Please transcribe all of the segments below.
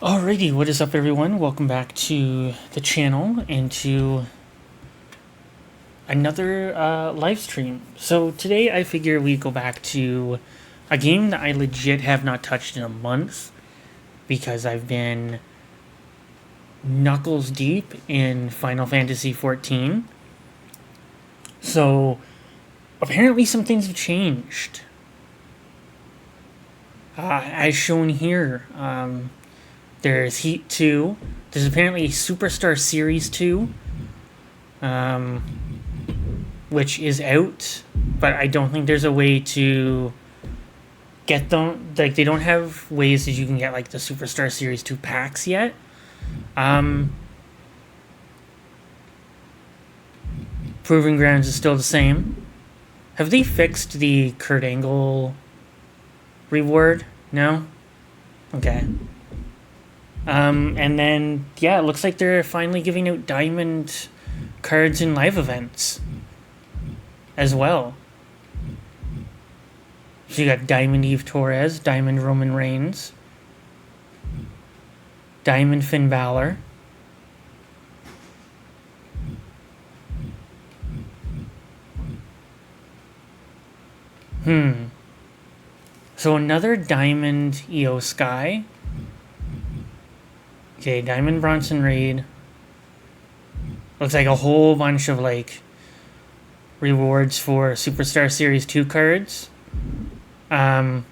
Alrighty, what is up everyone? Welcome back to the channel and to another live stream. So today I figure we go back to a game that I legit have not touched in a month because I've been knuckles deep in Final Fantasy XIV. So apparently some things have changed. As shown here, there's Heat 2. There's apparently Superstar Series 2, which is out, but I don't think there's a way to get them. Like, they don't have ways that you can get, like, the Superstar Series 2 packs yet. Proving Grounds is still the same. Have they fixed the Kurt Angle reward? No? Okay. And then, yeah, it looks like they're finally giving out diamond cards in live events as well. So you got Diamond Eve Torres, Diamond Roman Reigns, Diamond Finn Balor, so another Diamond Io Sky. Okay, Diamond Bronson Reed. Looks like a whole bunch of, like, rewards for Superstar Series 2 cards. Maybe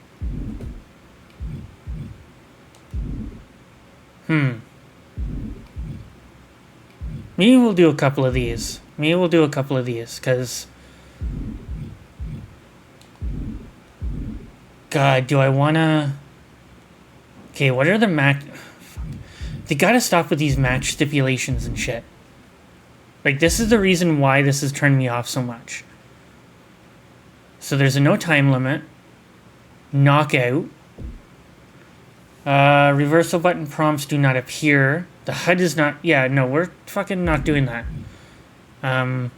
we'll do a couple of these. Because... God, do I wanna... Okay, what are the match... They gotta stop with these match stipulations and shit. Like, this is the reason why this has turned me off so much. So there's a no time limit. Knockout. Reversal button prompts do not appear. The HUD is not... Yeah, no, we're fucking not doing that. I'm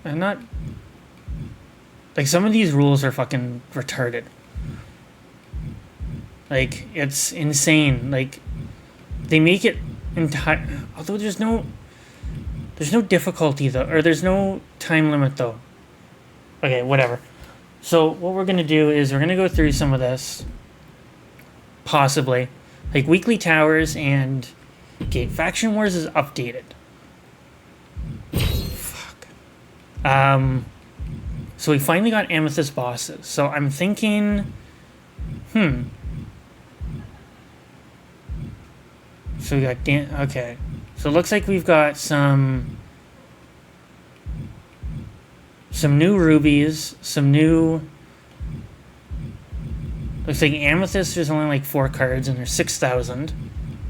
not... Like, some of these rules are fucking retarded. Like, it's insane. Like, they make it entire... Although there's no difficulty, though. Or there's no time limit, though. Okay, whatever. So, what we're gonna do is we're gonna go through some of this. Possibly. Like, Weekly Towers and... Okay, Faction Wars is updated. Fuck. So we finally got Amethyst bosses. So I'm thinking... So we got... Okay. So it looks like we've got some new rubies. Some new... Looks like Amethyst, there's only like 4 cards and there's 6,000. So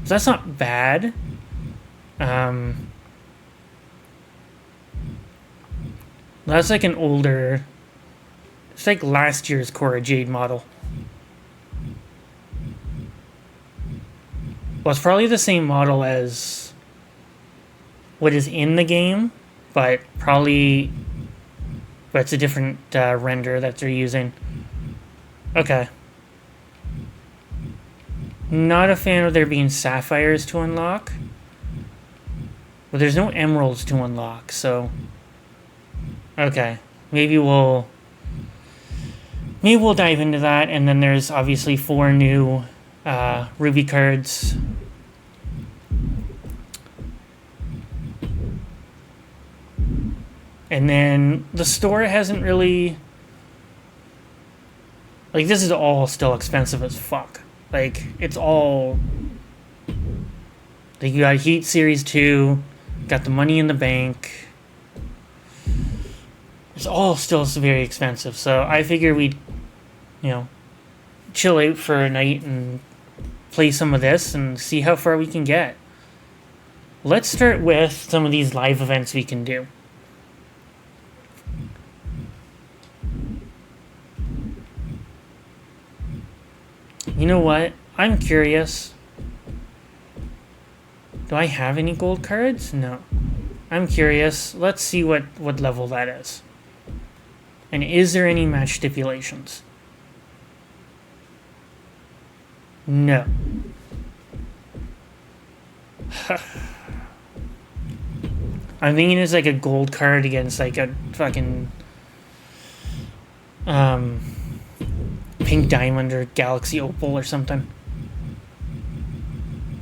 that's not bad. That's like an older... It's like last year's Cora Jade model. Well, it's probably the same model as what is in the game, but probably... But it's a different render that they're using. Okay. Not a fan of there being sapphires to unlock. But there's no emeralds to unlock, so... Okay. Maybe we'll dive into that, and then there's obviously 4 new ruby cards. And then the store hasn't really... Like, this is all still expensive as fuck. Like, it's all... Like, you got Heat Series 2, got the Money in the Bank. It's all still very expensive, so I figure we'd, chill out for a night and play some of this and see how far we can get. Let's start with some of these live events we can do. You know what? I'm curious. Do I have any gold cards? No. I'm curious. Let's see what level that is. And is there any match stipulations? No. I'm thinking it's like a gold card against like a fucking pink diamond or galaxy opal or something.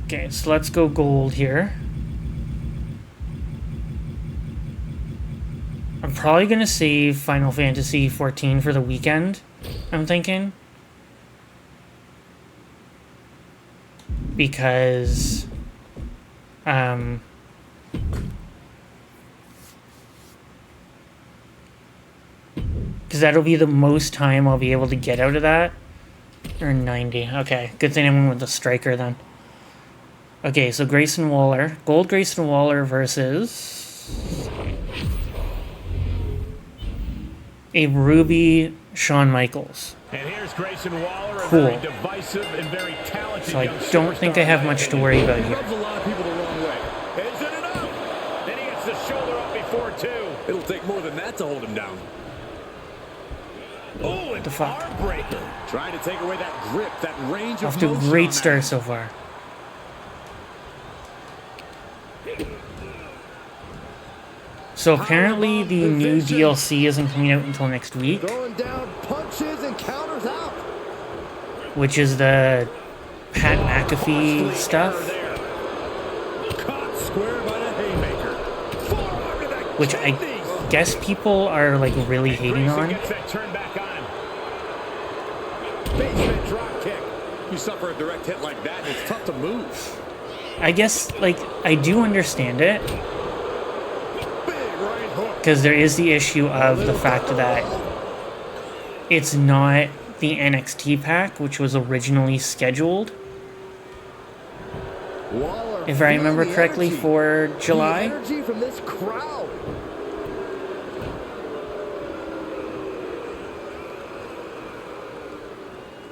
Okay, so let's go gold here. I'm probably gonna save Final Fantasy 14 for the weekend, I'm thinking. Because that'll be the most time I'll be able to get out of that. Or 90. Okay, good thing I went with the striker then. Okay, so Grayson Waller. Gold Grayson Waller versus a ruby Shawn Michaels. And here's Grayson Waller, cool. a very divisive and very talented so I don't think I have much to worry about here. Rubs a lot of people the wrong way. Is it enough? Then he gets the shoulder up before two. It'll take more than that to hold him down. Oh, and the fuck? arm breaker. Trying to take away that grip, that range of off to a motion great on start that. so far. So apparently the new DLC isn't coming out until next week, Throwing down punches and counters out. which is the Pat McAfee stuff, Caught square by the haymaker. Forearm to the which I kidneys. guess people are like really hating Grayson on. gets that turn back on him. Basement drop kick. You suffer a direct hit like that, and it's tough to move. I guess like I do understand it, Big right hook. because there is the issue of the fact that it's not the NXT pack, which was originally scheduled, Waller if I remember feeling the correctly, energy. for The July. energy from this crowd.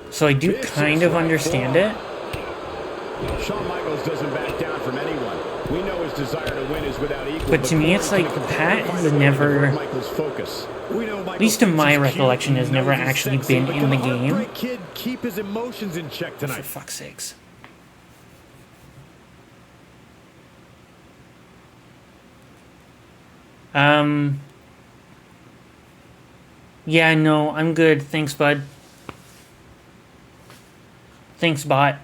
So I do Vicious kind of right understand forearm. it, Shawn Michaels doesn't back down from anyone. We know his desire to win is without equal. but to me it's like Pat has never, Michaels' focus. We know at least in my Michaels is recollection, cute, has never knows he's actually sexy, been but in can the the game. Heartbreak Kid keep his emotions in check For tonight. fuck's sakes. Yeah, no, I'm good. Thanks, bud. Thanks, bot.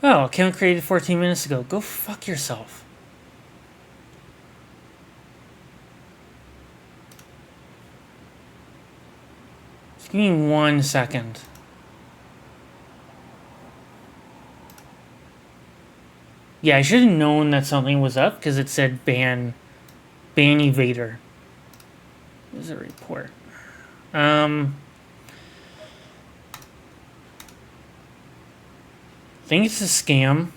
Oh, account created 14 minutes ago. Go fuck yourself. Just give me 1 second. Yeah, I should have known that something was up because it said ban evader. There's a report. I think it's a scam.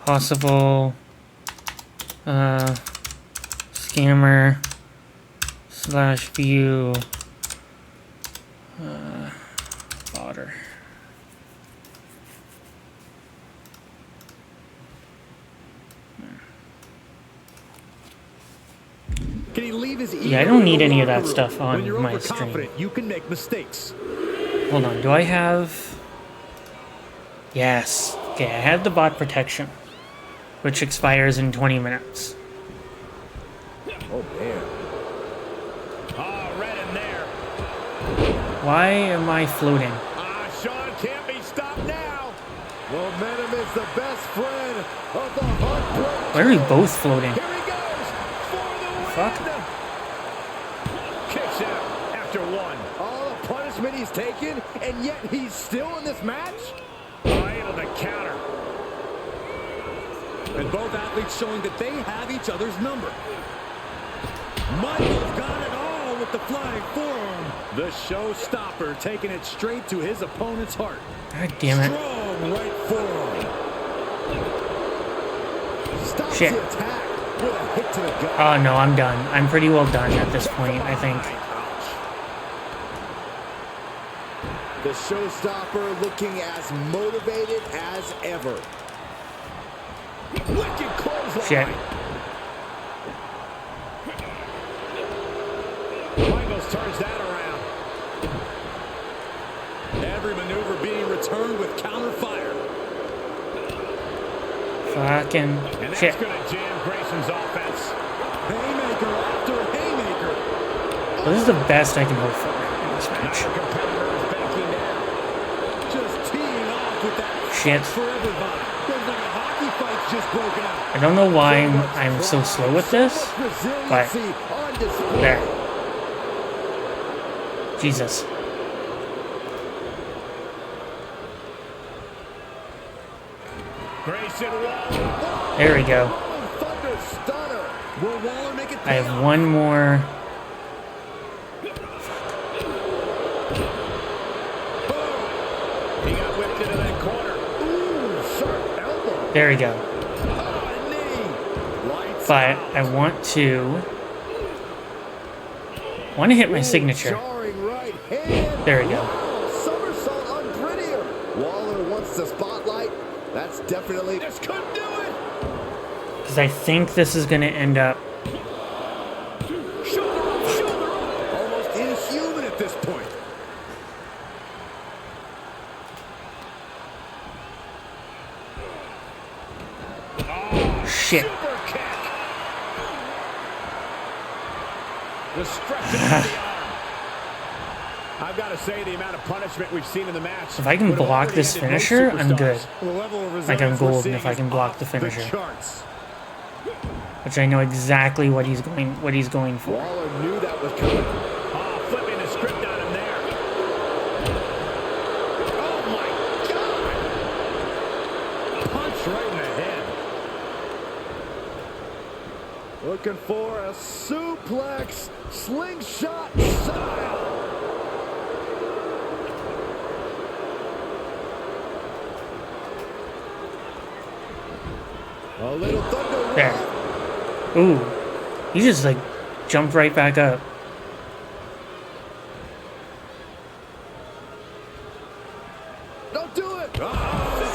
Possible scammer / view botter. Can he leave his Yeah, I don't need any of that stuff on When you're my stream. overconfident, you can make mistakes. Hold on, do I have... Yes. Okay, I have the bot protection, which expires in 20 minutes. Oh, man. Oh, right in there. Why am I floating? Shawn can't be stopped now. Momentum is the best friend of the heartbreak. Why are we both floating? Here he goes for the win. Fuck. Kicks out after one. All the punishment he's taken, and yet he's still in this match? Able to counter. And both athletes showing that they have each other's number. Michaels got it all with the flying forearm. The showstopper taking it straight to his opponent's heart. God damn it. Strong right forearm. Stops Shit. the attack with a hit to the gut. Oh no, I'm done. I'm pretty well done at this point, I think. The showstopper looking as motivated as ever. Wicked clothesline. Shit. turns that around. Every maneuver being returned with counter fire. Fucking And that's shit. going to jam Grayson's offense. Haymaker after haymaker. Well, this is the best I can hope for in this Now match. the competitor is backing down. Just teeing off with that Shit. for everybody. Looks like a hockey fight's just broken out. I don't know why I'm so slow with this, but Resiliency on display. there. Jesus. Grayson Waller. There we go. Thunder stunner. Will Waller make it I have one more. He got whipped into that corner. Ooh, sharp elbow. There we go. High knee. Lights But out. I want to hit my Ooh, signature. jarring right hand. There we go. Wow, somersault on prettier. Waller wants the spotlight. That's definitely. This could do it. Because I think this is going to end up. Shoulder up, shoulder up. almost inhuman at this point. Shit. Super kick. The stretching of the arm. I've got to say, the amount of punishment we've seen in the match. If I can would have block already this ended most finisher, I'm good. superstars. The level of Like I'm resilience we're golden if seeing I can is block the off finisher. charts. Which I know exactly what he's going for. Waller knew that was coming. Oh, flipping the script on him there. Oh, my God. Punch right in the head. Looking for a suplex slingshot style. A little thunder. There. Rock. Ooh. He just like jumped right back up. Don't do it.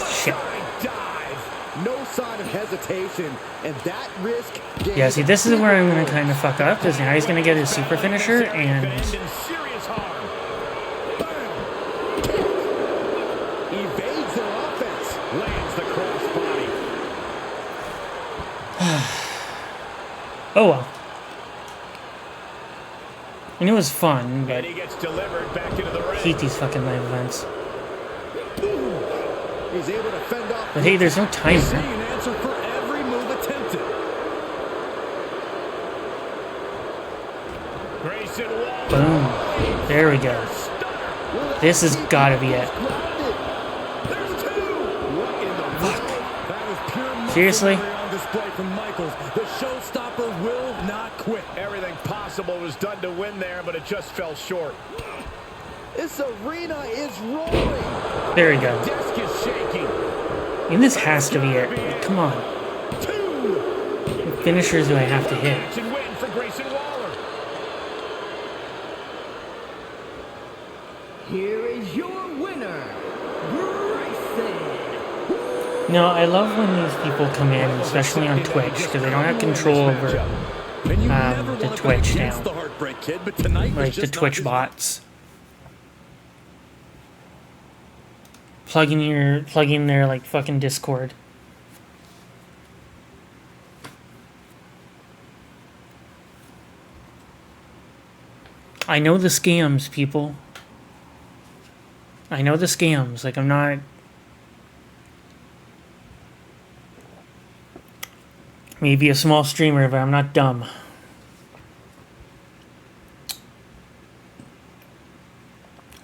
Shit. Dive. No sign of hesitation, and that risk. Yeah, see, this is where I'm going to kind of fuck up. Because now he's going to get his super finisher and. In serious harm. Evades their offense. Lands the crossbody. Oh well. And it was fun, but And he gets delivered back into the I ring. hate these fucking live events. He's able to fend off. But hey, there's no Seeing timer. an answer for every move attempted. Grayson Waller. Boom. There we go. Stunner. This has gotta be it. There's two. What in the world? That was pure muscle Seriously? memory on display from Michaels. The showstopper will not quit. Everything possible was done to win there, but it just fell short. This arena is roaring. There we go. Desk is shaking. And this has to be it. Like, come on. Two. What finishers do I have to hit? Action waiting for Grayson Waller. Here is your winner, Grayson. No, I love when these people come in, especially on Twitch, because they don't have control over And you never the want to Twitch go against now. the Heartbreak Kid, but tonight was like the just not Twitch his- bots. Plugging their like fucking Discord. I know the scams, people. I know the scams. Like, I'm not. Maybe a small streamer, but I'm not dumb.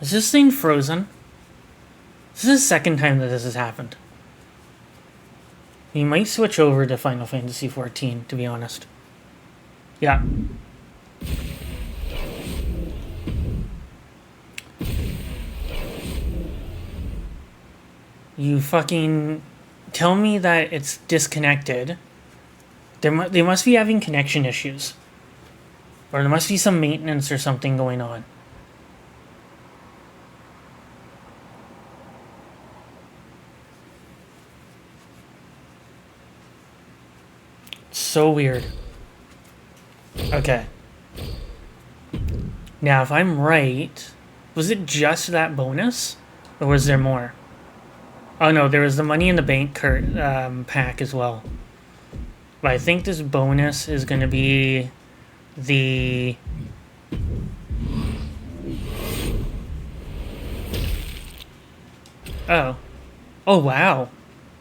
Is this thing frozen? This is the second time that this has happened. We might switch over to Final Fantasy XIV, to be honest. Yeah. You fucking tell me that it's disconnected. They must be having connection issues. Or there must be some maintenance or something going on. So weird. Okay. Now, if I'm right, was it just that bonus? Or was there more? Oh no, there was the Money in the Bank pack as well. But I think this bonus is going to be the... Oh. Oh wow.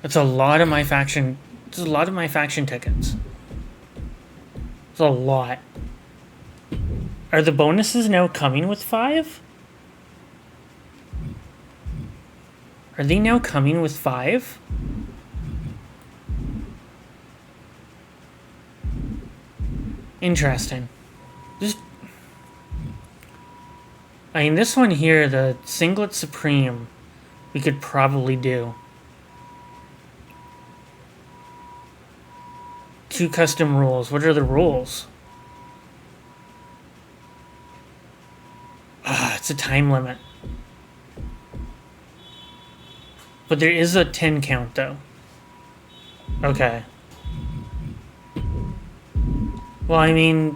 That's a lot of my faction... That's a lot of my faction tickets. It's a lot. Are the bonuses now coming with 5? Are they now coming with 5? Interesting. Just... I mean, this one here, the Singlet Supreme, we could probably do. 2 custom rules. What are the rules? Ah, it's a time limit. But there is a 10 count, though. Okay. Well, I mean...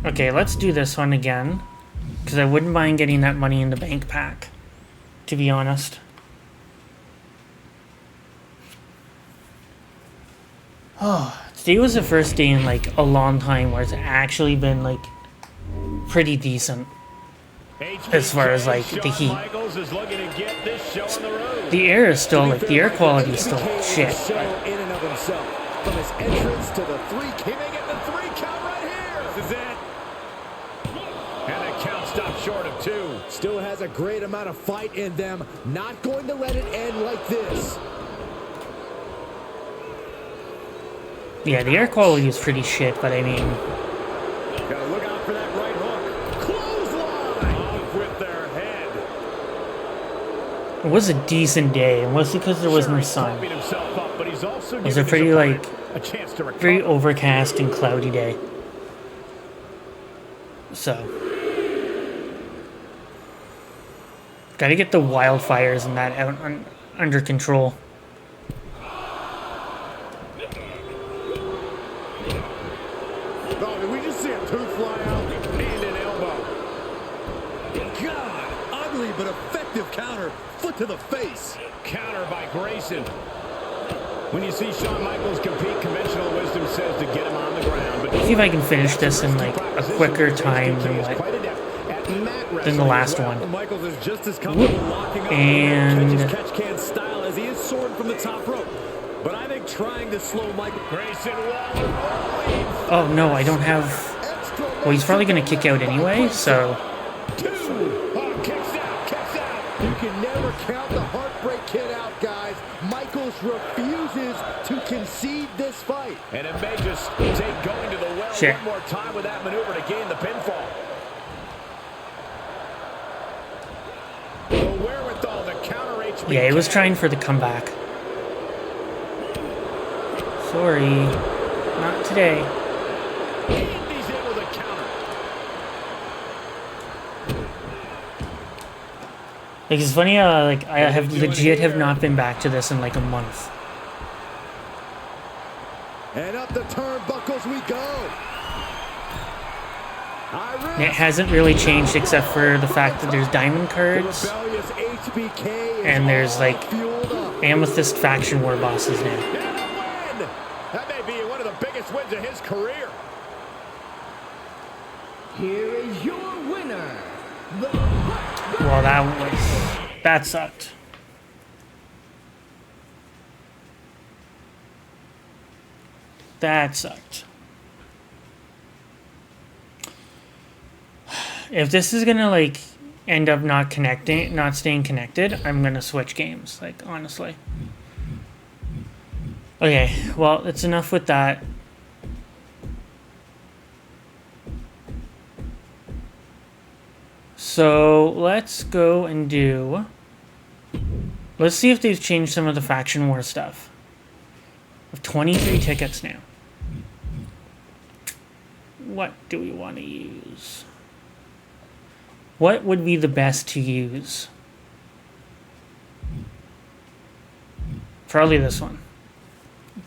Okay, let's do this one again. Because I wouldn't mind getting that Money in the Bank pack, to be honest. Oh, today was the first day in, like, a long time where it's actually been, like, pretty decent. As far as, like, the heat. The air is still, like, the air quality is still shit. In and of himself. From his entrance to the 3, can they get the 3 count right here? This is it. And the count stopped short of 2. Still has a great amount of fight in them. Not going to let it end like this. Yeah, the air quality is pretty shit, but I mean... Gotta look out for that right hook. Clothesline! Off with their head. It was a decent day, mostly because there was no sun. It was a pretty, like, very overcast and cloudy day. So... Gotta get the wildfires and that out under control. Oh, did we just see a tooth fly out? Hand and elbow. God, ugly but effective counter. Foot to the face. Counter by Grayson. When you see Shawn Michaels compete, conventional wisdom says to get him on the ground. But See if I can finish this in, like, a quicker time than the last one. Michaels is just as comfortable locking up And... catch can style as he is soaring from the top rope. But I think trying to slow Michael Grayson Waller. Oh no, I don't have... Well, he's probably going to kick out anyway, so... Two. Oh, kicks out, kicks out. You can never count the Heartbreak Kid out, guys. Michaels refuses to concede this fight. And it may just take going to the well Shit. one more time with that maneuver to gain the pinfall. The wherewithal to counter HBK. Yeah, he was trying for the comeback. Sorry. Not today. And he's able to counter. Like, it's funny, like, I have legit have not been back to this in, like, a month. And up the turnbuckles we go. And it hasn't really changed except for the fact that there's diamond cards and there's, like, amethyst faction war bosses now. And a win! That may be one of the biggest wins of his career. Here is your winner, the Well, that sucked. That sucked. If this is gonna, like, end up not staying connected, I'm gonna switch games, like, honestly. Okay, well, it's enough with that. So, let's go and do... Let's see if they've changed some of the Faction War stuff. We have 23 tickets now. What do we want to use? What would be the best to use? Probably this one,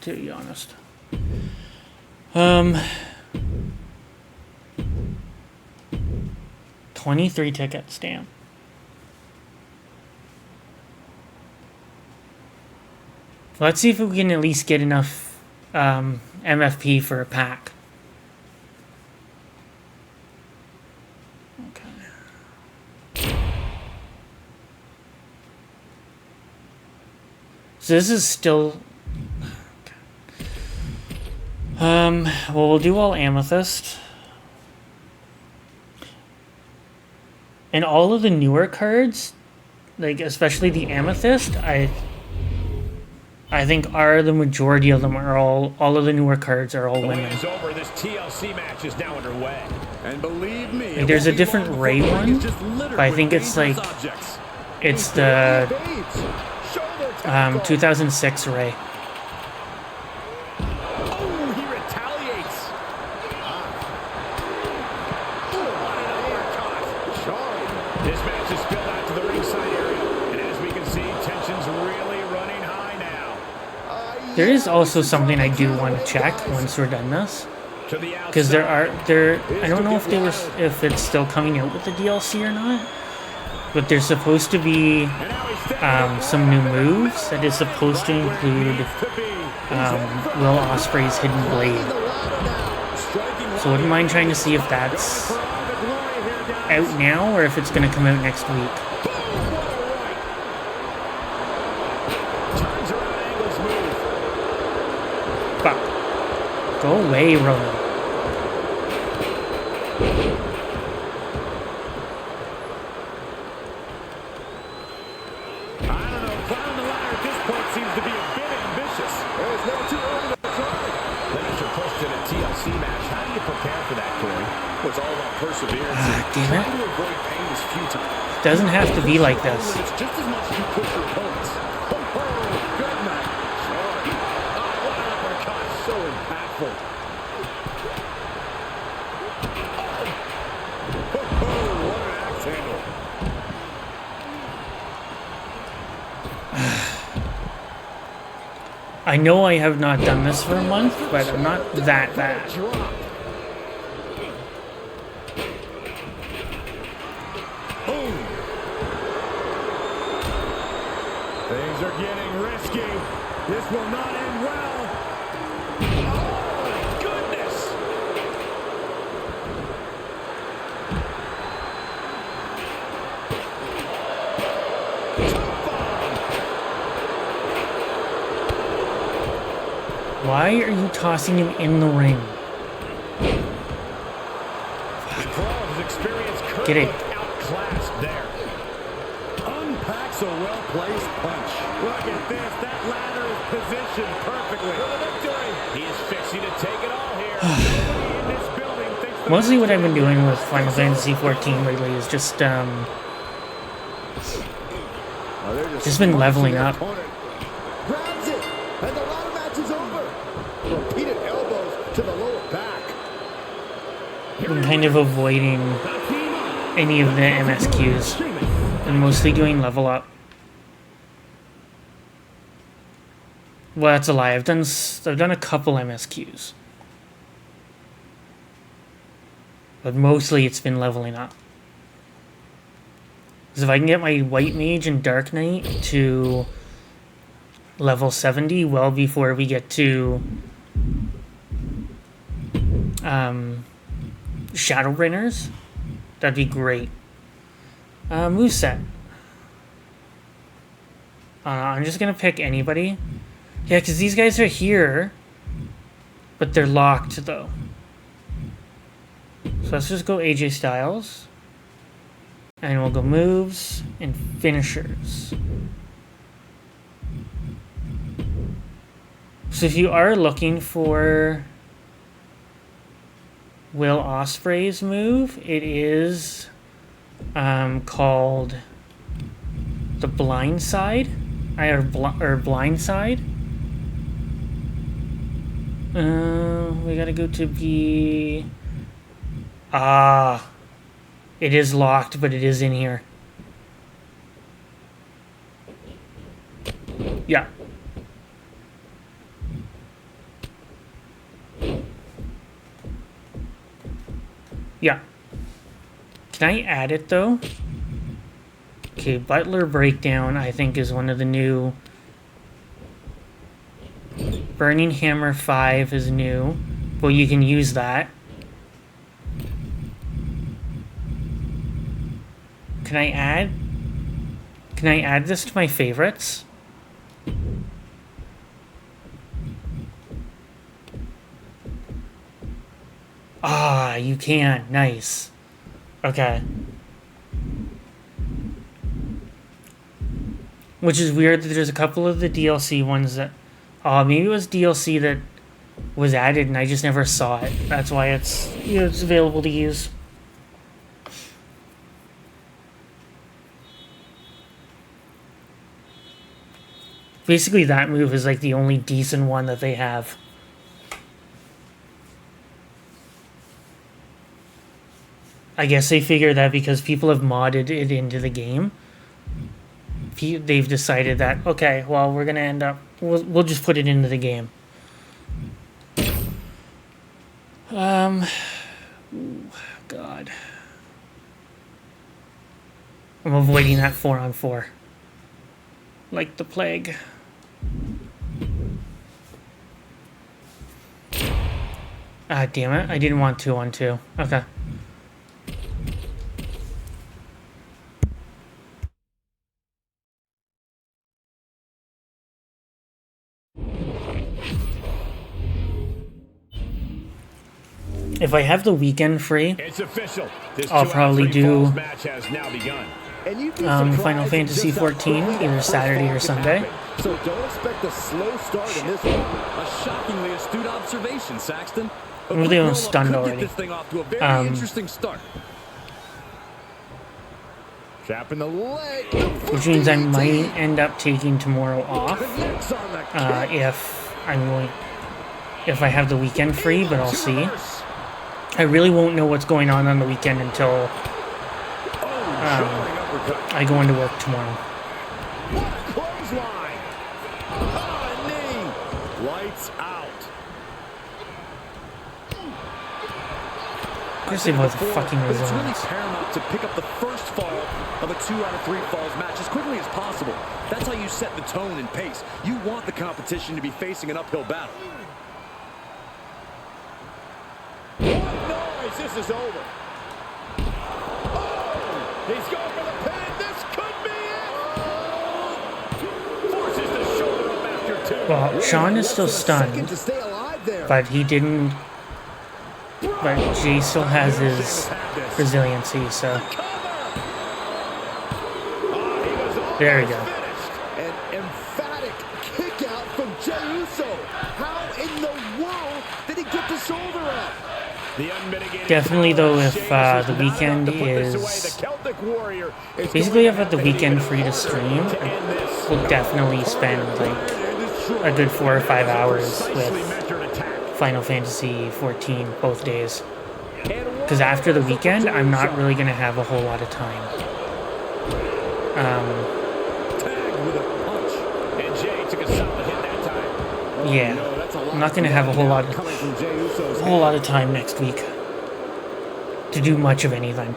to be honest. 23 tickets, damn. Let's see if we can at least get enough MFP for a pack. Okay. So this is still... well, we'll do all Amethyst. And all of the newer cards, like especially the Amethyst, I think are the majority of them are all of the newer cards are all women. Over. This TLC match is now underway. And believe me, like, there's a different Ray one, but I think it's like it's the 2006 Ray. Oh, he retaliates. This match is spilled out to the ringside area, and as we can see, tension's really running high now. There is also something I do want to check once we're done this, because I don't know if it's still coming out with the DLC or not, but there's supposed to be some new moves that is supposed to include Will Ospreay's Hidden Blade. So I wouldn't mind trying to see if that's out now or if it's going to come out next week. Fuck. Go away, Roman. Damn it. It doesn't have to be like this. It's just as much as you push your opponents. Good night. What an uppercut. So impactful. What an axe handle. I know I have not done this for a month, but I'm not that bad. Things are getting risky. This will not end well. Oh, my goodness. Why are you tossing him in the ring? Get it. Outclassed there. Unpacks a well-placed punch. Look at this. That ladder is positioned perfectly. For the victory. He is fixing to take it all here. Nobody in this building thinks the Mostly what I've been doing with Final Fantasy XIV lately is just been leveling up. Grabs it, and the ladder match is over. Repeated elbows to the lower back. I've been kind of avoiding any of the MSQs and mostly doing level up. Well, that's a lie. I've done a couple MSQs, but mostly it's been leveling up. Because if I can get my White Mage and Dark Knight to level 70 well before we get to Shadowbringers, that'd be great. Moveset. I'm just gonna pick anybody. Yeah, because these guys are here, but they're locked though. So let's just go AJ Styles. And we'll go moves and finishers. So if you are looking for Will Ospreay's move, it is called the Blind Side, or Blind Side. We gotta go to the it is locked, but it is in here. Yeah. Yeah. Can I add it though? Okay, Butler Breakdown I think is one of the new. Burning Hammer 5 is new. Well, you can use that. Can I add this to my favorites? Ah, you can. Nice. Okay. Which is weird that there's a couple of the DLC ones that... maybe it was DLC that was added and I just never saw it. That's why it's, it's available to use. Basically, that move is like the only decent one that they have. I guess they figure that because people have modded it into the game, they've decided that, okay, well, we're going to end up... We'll just put it into the game. God. I'm avoiding that 4-on-4. Like the plague. Ah, damn it. I didn't want 2-on-2. Okay. If I have the weekend free, It's official. This I'll probably 2-out-of-3 do falls match has now begun. And you'd be Final surprised Fantasy just how XIV, quickly that either first Saturday fall or can Sunday. happen. So don't expect a slow start in this one. A shockingly astute observation, Saxton. I'm really roll-up stunned could already. Get this thing off to a very interesting start. Trapping the leg. Which means I might end up taking tomorrow off Connects on the kick. if I have the weekend free, but I'll see. I really won't know what's going on the weekend until I go into work tomorrow. What a clothesline. Ah, knee. Lights out. I guess they both fucking But it's really resilience. paramount to pick up the first fall of a 2-out-of-3 falls match as quickly as possible. That's how you set the tone and pace. You want the competition to be facing an uphill battle. What noise? This is over. Oh, he's going for the pin. This could be it. Forces the shoulder up after 2. Well, Sean is still Less than a second stunned, to stay alive there. but he didn't. But Jay still has his resiliency, so there we go. An emphatic kick out from Jey Uso. How in the world did he get the shoulder up? The unmitigated Definitely, though, if Sheamus the is not weekend about to put this away. is The Celtic Warrior is basically, going if I have the to have weekend to free to stream, to end this. we'll definitely spend like a good 4 or 5 hours Precisely with measured attack. Final Fantasy 14 both days. Because after the weekend, I'm not really going to have a whole lot of time. Tag with a punch. And Jay took a solid hit that time. Yeah, No, that's a lot I'm not going to have a whole lot coming from Jey Uso's of time next week to do much of anything.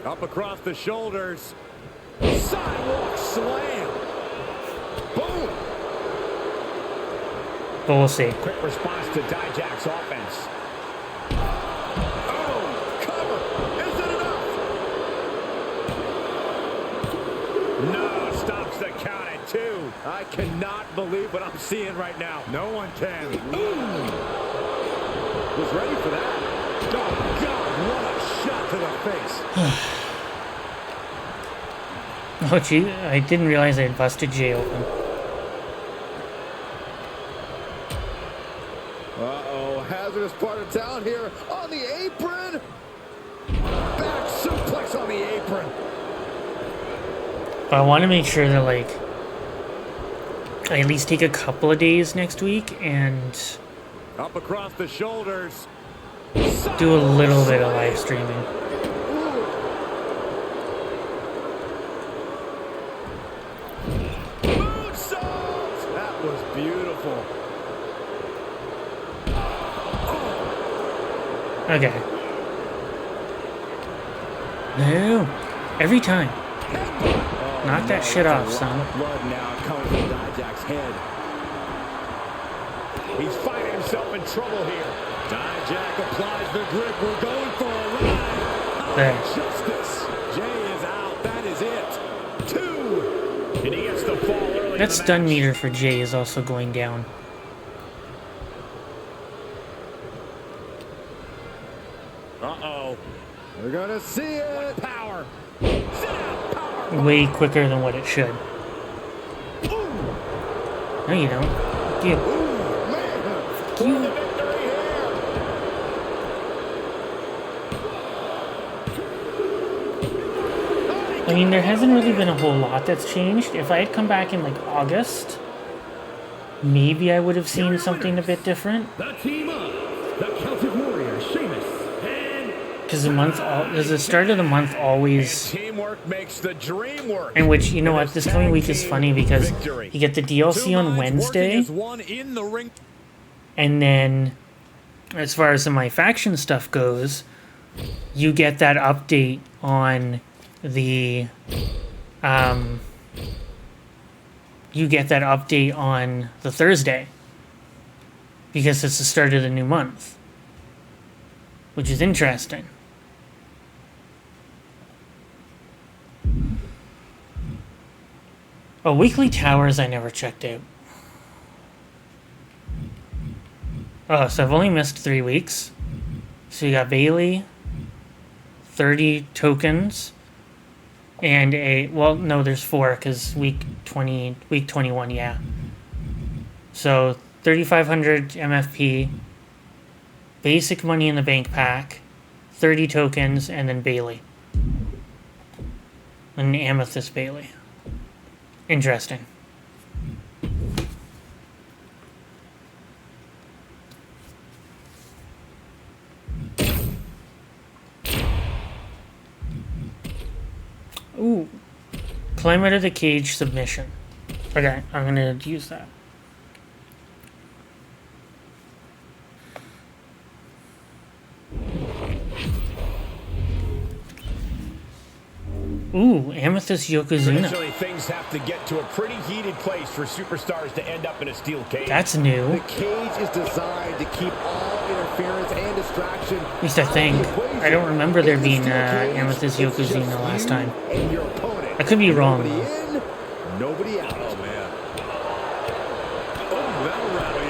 Up across the shoulders. Sidewalk slam. Boom. But we'll see. Quick response to Dijak's offense. Oh, cover. Is it enough? No, stops the count at 2. I cannot believe what I'm seeing right now. No one can. Was ready for that. Oh, God, what a shot to the face. Oh, gee, I didn't realize I had busted Jay open. Uh-oh, hazardous part of town here on the apron. Back suplex on the apron. But I want to make sure that, like, I at least take a couple of days next week and Up across the shoulders. do a little bit of live streaming. Moonsault! That was beautiful. Okay. No. Every time. Knock that shit off, It's a son. lot of blood now coming from Dijak's head. He's finding himself in trouble here. Dijak applies the grip. We're going for a ride. There. Justice. Jay is out. That is it. 2. And he gets the fall early in That the stun match. meter for Jay is also going down. Uh-oh. We're going to see it. Power. Sit out. Power. Way quicker than what it should. No, you don't. You. For the victory here. I mean, there hasn't really been a whole lot that's changed. If I had come back in like August, maybe I would have seen something a bit different. The team of the Celtic Warrior, Sheamus, and Because the start of the month always, Teamwork makes the dream work. in which, you know what, this coming week is funny because you get the DLC on Wednesday, One in the ring. and then as far as my faction stuff goes, you get that update on the Thursday because it's the start of the new month, which is interesting. Oh, weekly towers I never checked out. Oh, so I've only missed 3 weeks. So you got Bailey, 30 tokens, and no, there's 4 because week 21, yeah. So 3,500 MFP, basic money in the bank pack, 30 tokens, and then Bailey. An Amethyst Bailey. Interesting. Ooh. Climb out of the cage submission. Okay, I'm gonna use that. Ooh, Amethyst Yokozuna. Eventually, things have to get to a pretty heated place for superstars to end up in a steel cage. That's new. the cage is designed to keep all interference and distraction. At least I think. I don't remember there being Amethyst Yokozuna last time. And your opponent. I could be wrong, Nobody though. in, nobody out. Oh, man. Oh, that'll rattle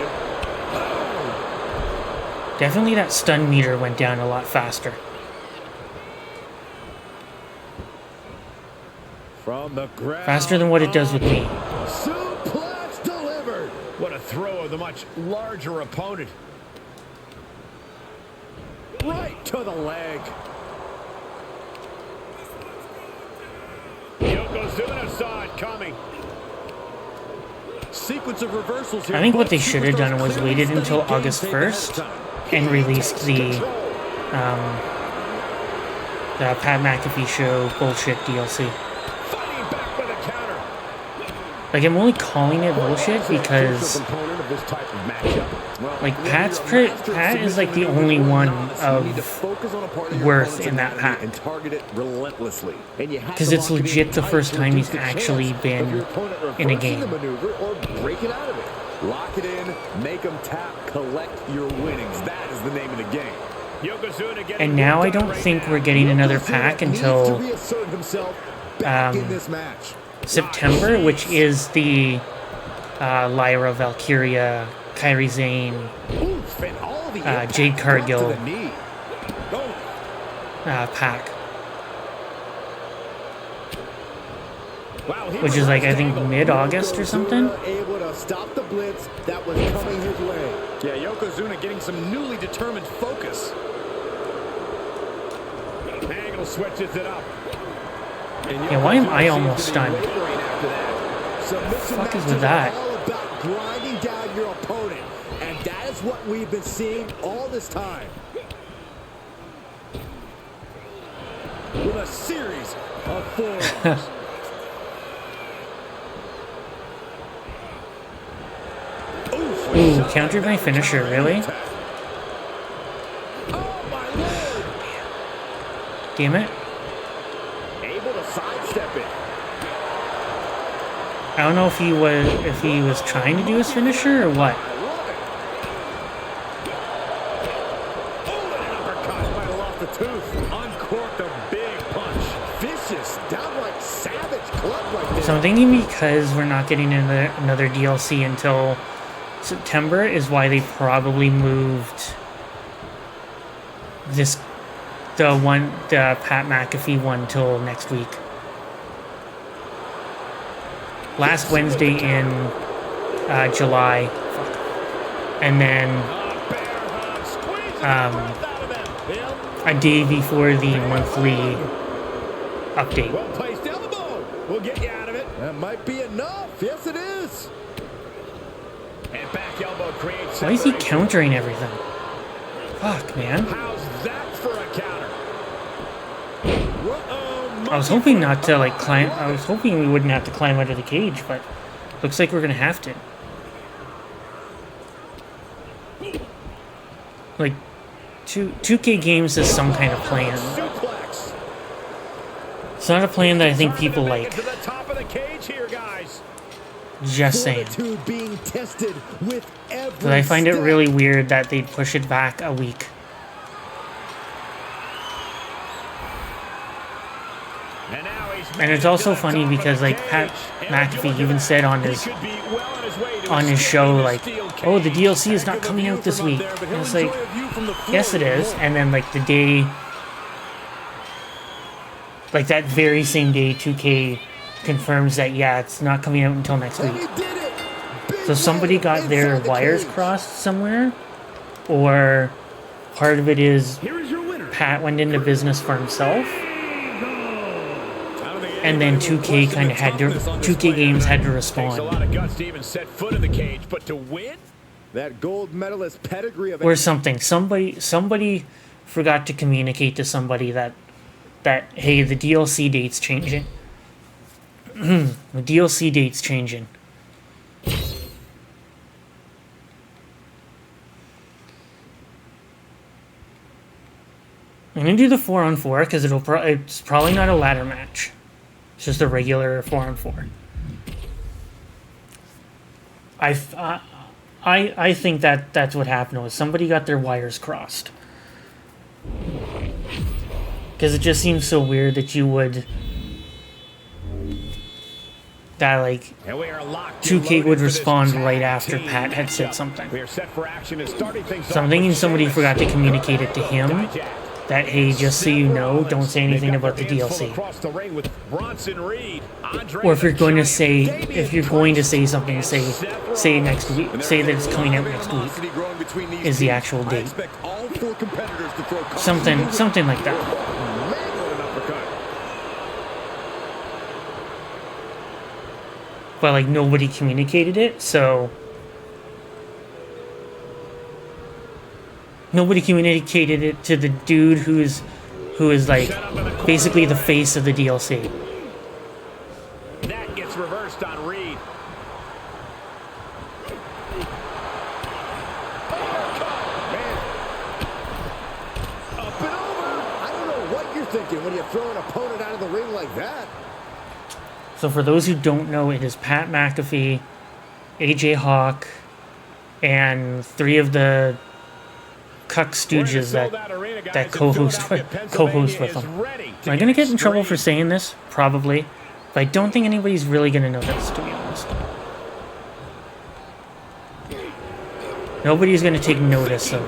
you. Definitely that stun meter went down a lot faster. From the ground. Faster than what it does with me. Suplex delivered. What a throw of the much larger opponent. Right to the leg. Yokozuna saw it coming. Sequence of reversals here. I think what they should have done was waited until August 1st and released the Pat McAfee show bullshit DLC. Fighting back with a counter. Like, I'm only calling it bullshit because, Component of this type of matchup. Well, like, Pat is like the only one of worth in that pack. And target it relentlessly. And you have 'Cause to it's lock it in legit the tight first to time reduce he's the chance actually of been your opponent in a reversing the game. maneuver or breaking out of it. Lock it in, make them tap, collect your winnings. That is the name of the game. Yokozuna getting And now I work done don't right think now. we're getting another Yokozuna pack needs until to reassert himself back in um, this match. September, which is the Lyra, Valkyria, Kairi Sane, Oof, and all the impact Jade brought Cargill to the knee. Oh, pack. Wow, he Which is like, I reversed think, angle. mid-August or something. Yokozuna able to stop the blitz that was coming his way. yeah, Yokozuna getting some newly determined focus. Angle switches it up. And Yeah, why am I Yokozuna almost seems to be stunned? wavering after that. Submission Fuck is matches with that? are all about grinding down your opponent, and that is what we've been seeing all this time. With a series of forearms. Oof, Ooh, countered my finisher, really? Oh my lord! Damn it. I don't know if he was trying to do his finisher or what. Oh, an uppercut might have lost the tooth. Uncorked a big punch. Vicious, downright savage club right there. So I'm thinking because we're not getting another DLC until September is why they probably moved the Pat McAfee one till next week. Last Wednesday in July, and then a day before the monthly update. Well placed elbow. We'll get you out of it. That might be enough. Yes, it is. And back elbow creates. Why is he countering everything? Fuck, man. How's that for a counter? I was hoping not to like climb. I was hoping we wouldn't have to climb out of the cage, but looks like we're gonna have to. Like, 2K Games is some kind of plan. Suplex. It's not a plan that I think people Trying like. to make it to the top of the cage here, guys. Just saying. Fortitude being tested with every But I find it step. really weird that they push it back a week. And now he's And it's also funny because like Pat McAfee even said on his show like, oh, the DLC is not coming out this week. And it's like, yes it is. And then like the day, like that very same day 2K confirms that yeah, it's not coming out until next And week. he did it. Big So somebody win got their inside the wires cage. crossed somewhere, or part of it is Here is your winner. Pat went into business for himself, and then 2K kind of had to, 2K Games had to Takes a lot respond, of guts to even set foot in the cage, but to win? That gold medalist pedigree of or something. Somebody forgot to communicate to somebody that hey, the DLC date's changing. The DLC date's changing. I'm gonna do the 4-on-4 because it's probably not a ladder match. It's just a regular 4-on-4. I think that's what happened was somebody got their wires crossed. Because it just seems so weird that you would that like And we are locked 2K would for this respond tag right after team Pat had said matchup. something. We are set for action and starting things So I'm off thinking with somebody Sheamus. forgot to communicate it to him. Dijak. That hey, just so you know, don't say anything They've got about the their hands full DLC. across the ring with Bronson Reed, Andre Or if you're the going to Giant, say, Damian if you're going to say something, and say Seth next week, say that it's coming out next week. Animosity growing between these is the teams. actual I date. expect all four competitors to throw Something like that. Man, what an uppercut. But like nobody communicated it, so nobody communicated it to the dude who is like basically the face of the DLC. That gets reversed on Reed. Up and over. I don't know what you're thinking when you throw an opponent out of the ring like that. So for those who don't know, it is Pat McAfee, AJ Hawk, and three of the cuck stooges that co-host with them. Am I gonna get in trouble for saying this? Probably. But I don't think anybody's really gonna notice, to be honest. Nobody's gonna take notice of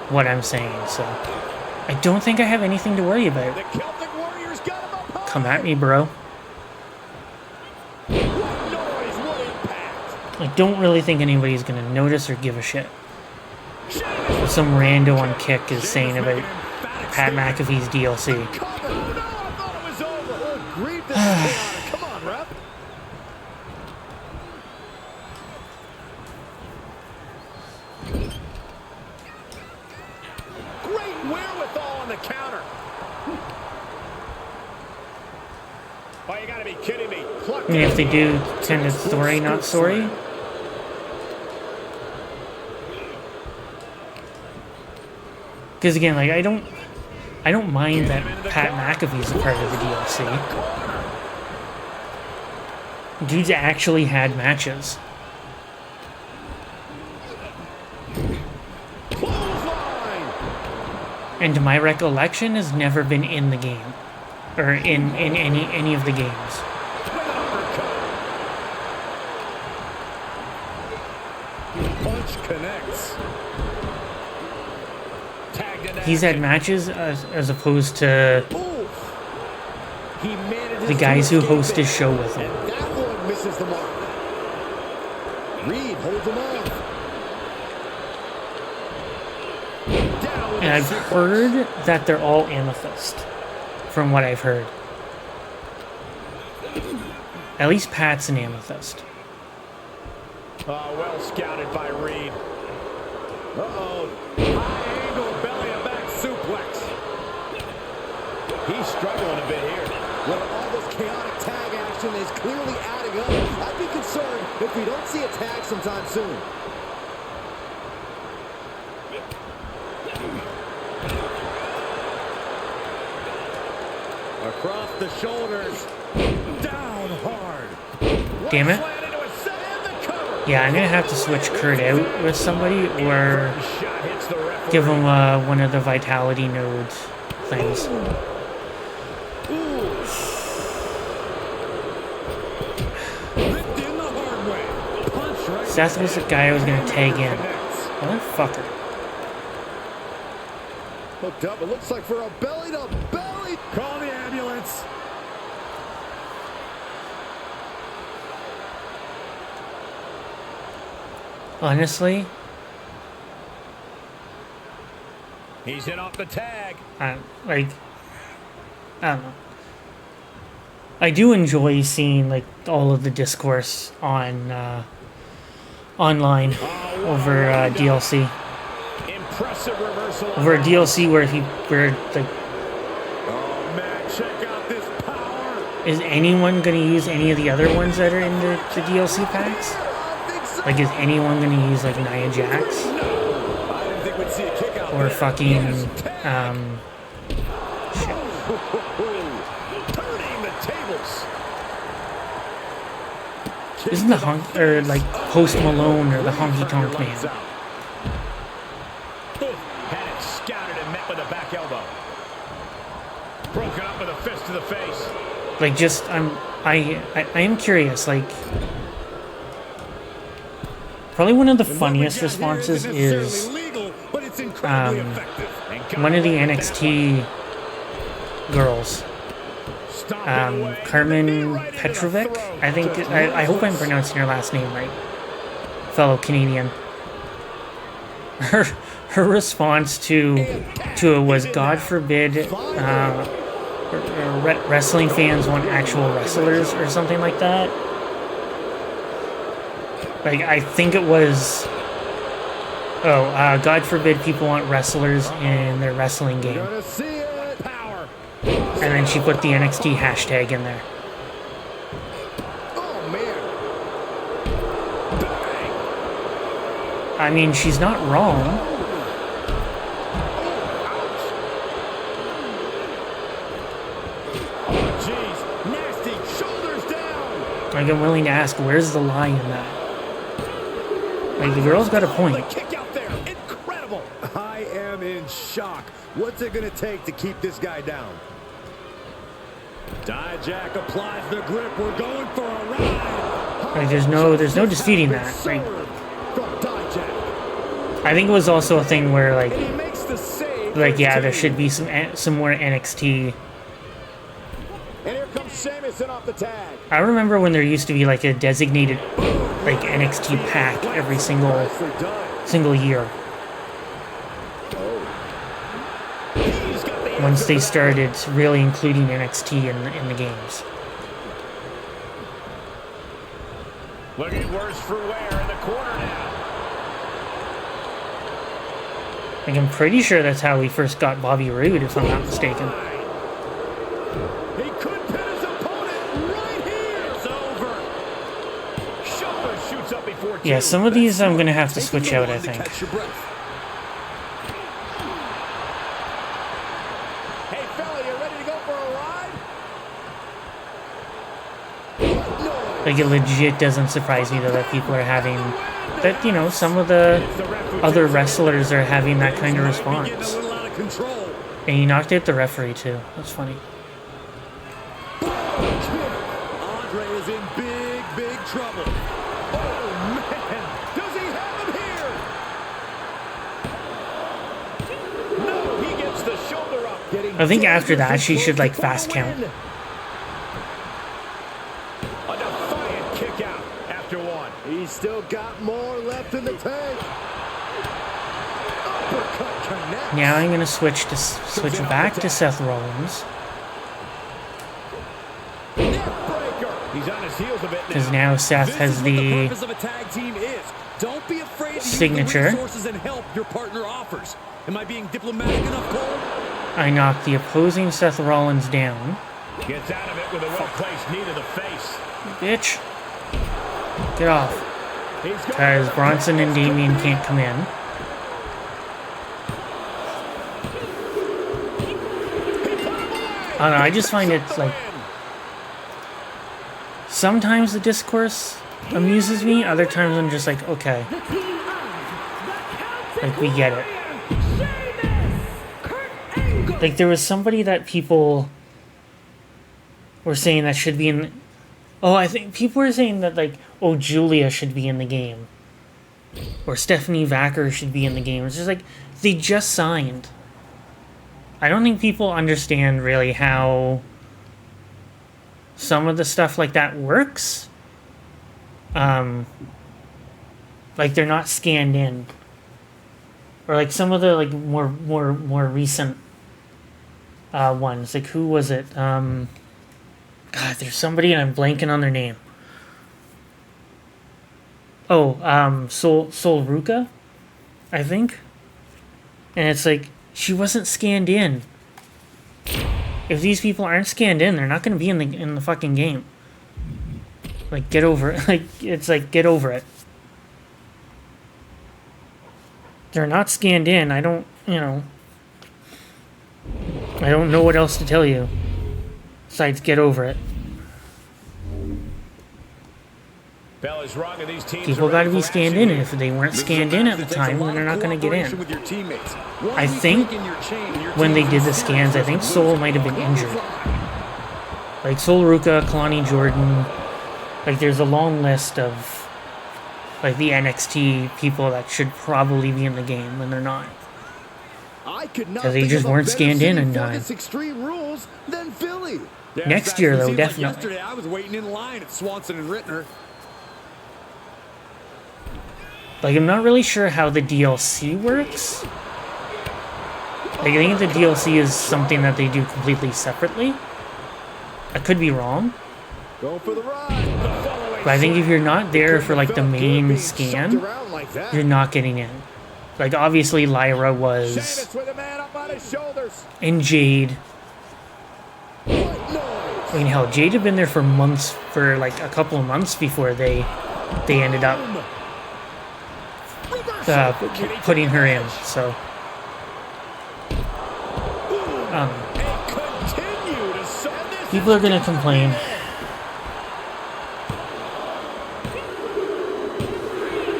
what I'm saying, so I don't think I have anything to worry about. The Celtic Warriors got him up high. Come at me, bro. What noise, what impact. I don't really think anybody's gonna notice or give a shit. What some rando on Kick is saying about Pat McAfee's DLC. Oh, no, I thought it was over. Oh, grief, this is chaotic. Come on, ref. Great wherewithal on the counter. Oh, you gotta be kidding me. Plucked I mean, it. if they do tend to story, not sorry. Because again, like I don't mind that Pat McAfee's a part of the DLC. Dudes actually had matches. Clothesline. And to my recollection, has never been in the game. Or in any of the games. Punch connects. Tagged in He's had action. matches as opposed to Ooh. He manages the guys to who host escape his show with him. And that one misses the mark. Reed holds him off. Down with And a I've suplex. heard that they're all amethyst. From what I've heard. At least Pat's an amethyst. Oh, well scouted by Reed. Uh-oh. High angle belly and back suplex. He's struggling a bit here. Well, all this chaotic tag action is clearly adding up. I'd be concerned if we don't see a tag sometime soon. Across the shoulders. Down hard. Damn it. Slam into a set and the cover. Yeah, I'm gonna have to switch Kurt out with somebody or Shot hits the referee. give him one of the vitality node things. Ripped in the hard way. Punch right. Seth was the guy I was gonna tag in. Connects. Motherfucker. Hooked up. It looks like for a belly to belly. Call the ambulance. Honestly, He's in off the tag. I don't know. I do enjoy seeing like all of the discourse on online over DLC. Impressive reversal. Over DLC where like, Oh, man. Check out this power. is anyone gonna use any of the other ones that are in the DLC packs? I think so. Like, is anyone gonna use like Nia Jax I didn't think we'd see a kick out or there. fucking Turning the tables. isn't the honk or like Post Malone or the Honky Tonk Man? Had it scouted and met with a back elbow. Broken up with a fist to the face. Like, just I am curious. Like, probably one of the funniest responses is legal, but it's incredibly effective. one of the NXT girls, Carmen Petrovic. I think I hope I'm pronouncing her last name right. Fellow Canadian. Her response to it was, God forbid wrestling fans want actual wrestlers or something like that. Like, I think it was, God forbid people want wrestlers in their wrestling game. Gonna see it. Power. And then she put the NXT hashtag in there. Oh, man. Bang. I mean, she's not wrong. Jeez. Nasty. Shoulders down. Like, I'm willing to ask, where's the lie in that? Like, the girl's got a point. The kick out there. Incredible. I am in shock. What's it going to take to keep this guy down? Dijak applies the grip. We're going for a ride. Like, there's no disputing that. Like, From Dijak. I think it was also a thing where, And he makes the save. like, yeah, there should be some more NXT. And here comes Sheamus in off the tag. I remember when there used to be like a designated like NXT pack every Nicely done. single year. He's got the Once they started really including NXT in the games. Looking worse for wear in the corner now. Like, I'm pretty sure that's how we first got Bobby Roode, if I'm not mistaken. He could pin his opponent right here. It's over. Shoulder shoots up before two. Yeah, some of these I'm gonna have to switch out, I think. Catch your breath. Hey, fella, you ready to go for a ride? What noise? Like, it legit doesn't surprise me, though, that people are having... That, you know, some of the other wrestlers are having that kind of Getting a response. little out of control. And he knocked out the referee, too. That's funny. Andre is in big trouble. Oh, man. Does he have him here? No, he gets the shoulder up. Getting I think after that, dangerously she should, close like, to fast the count. win. A defiant kick out after one. He's still got more left in the tank. Uppercut connects. Now I'm gonna switch back to Seth Rollins. Neckbreaker. He's on his heels a bit Because now. now Seth This has is what the the... purpose of a tag team is. Don't be afraid to signature. use the resources and help your partner offers. Am I being diplomatic enough, Cole? I knocked the opposing Seth Rollins down. Gets out of it with a well-placed knee to the face. Bitch. Get off. He's got Because Bronson and Damien can't come in. I don't know, I just find it's like... Sometimes the discourse amuses me, other times I'm just like, okay. Like, we get it. Like, there was somebody that people were saying that should be in... Oh, I think people were saying that, like, oh, Julia should be in the game. Or Stephanie Vacker should be in the game. It's just like, they just signed. I don't think people understand really how some of the stuff like that works. Like, they're not scanned in. Or, like, some of the, like, more recent ones. Like, who was it? God, there's somebody and I'm blanking on their name. Oh, Sol Ruka, I think. And it's like, she wasn't scanned in. If these people aren't scanned in, they're not going to be in the fucking game. Like, get over it. Like, it's like, get over it. They're not scanned in. I don't, you know. I don't know what else to tell you. Besides, get over it. Bell is wrong, and these teams People are got to ready be for scanned action in, and here. if they weren't This is a scanned in match at the that takes a time, lot then they're of not going to get cooperation in. with your teammates. One I weak think link in your chain and your when they team did the is scans, I think serious Sol losing. might have been injured. Like Sol Ruka, Kalani Jordan, like there's a long list of like the NXT people that should probably be in the game when they're not. I could not 'Cause they think just of a weren't better scanned in city in for time. this Extreme Rules than Philly. Yeah, Next fact, year, it though, seems like definitely. yesterday I was waiting in line at Swanson and Rittner. Like I'm not really sure how the DLC works. Like I think the DLC is something that they do completely separately. I could be wrong, Go for the ride. but I think if you're not there for like the Felt good main being scan, shoved around like that. you're not getting in. Like obviously Lyra was, Sheamus with a man up on his shoulders. and Jade. What noise? I mean, hell, Jade had been there for months, for like a couple of months before they ended up putting her in. So, And continue to send this. people are gonna complain.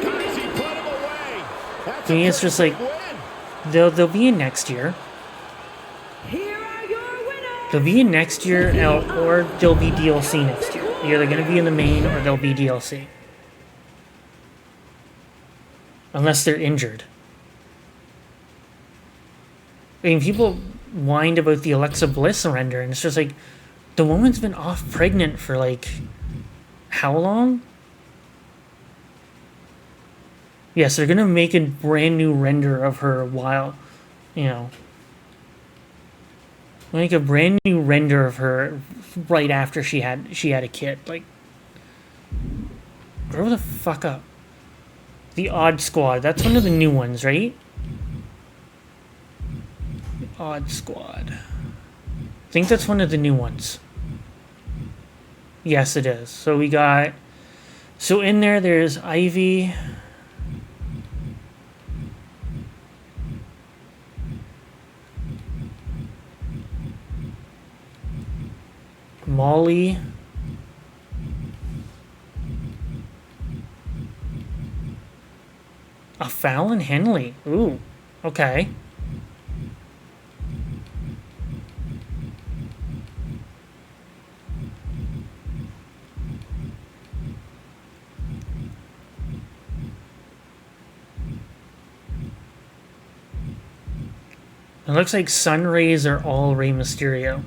Guys, he put him away. That's To me, a it's just like win. they'll be in next year. Here are your winners. They'll be in next year, or they'll be DLC next year. They're either gonna be in the main or they'll be DLC. Unless they're injured. I mean, people whined about the Alexa Bliss surrender, and it's just like, the woman's been off pregnant for like, how long? Yes, they're gonna make a brand new render of her while, you know, make a brand new render of her right after she had a kid. Like, grow the fuck up. The Odd Squad, that's one of the new ones, right? The Odd Squad. I think that's one of the new ones. Yes, it is. So we got... So in there's Ivy... Molly... Fallon Henley. Ooh, okay. It looks like Sun Rays are all Rey Mysterio.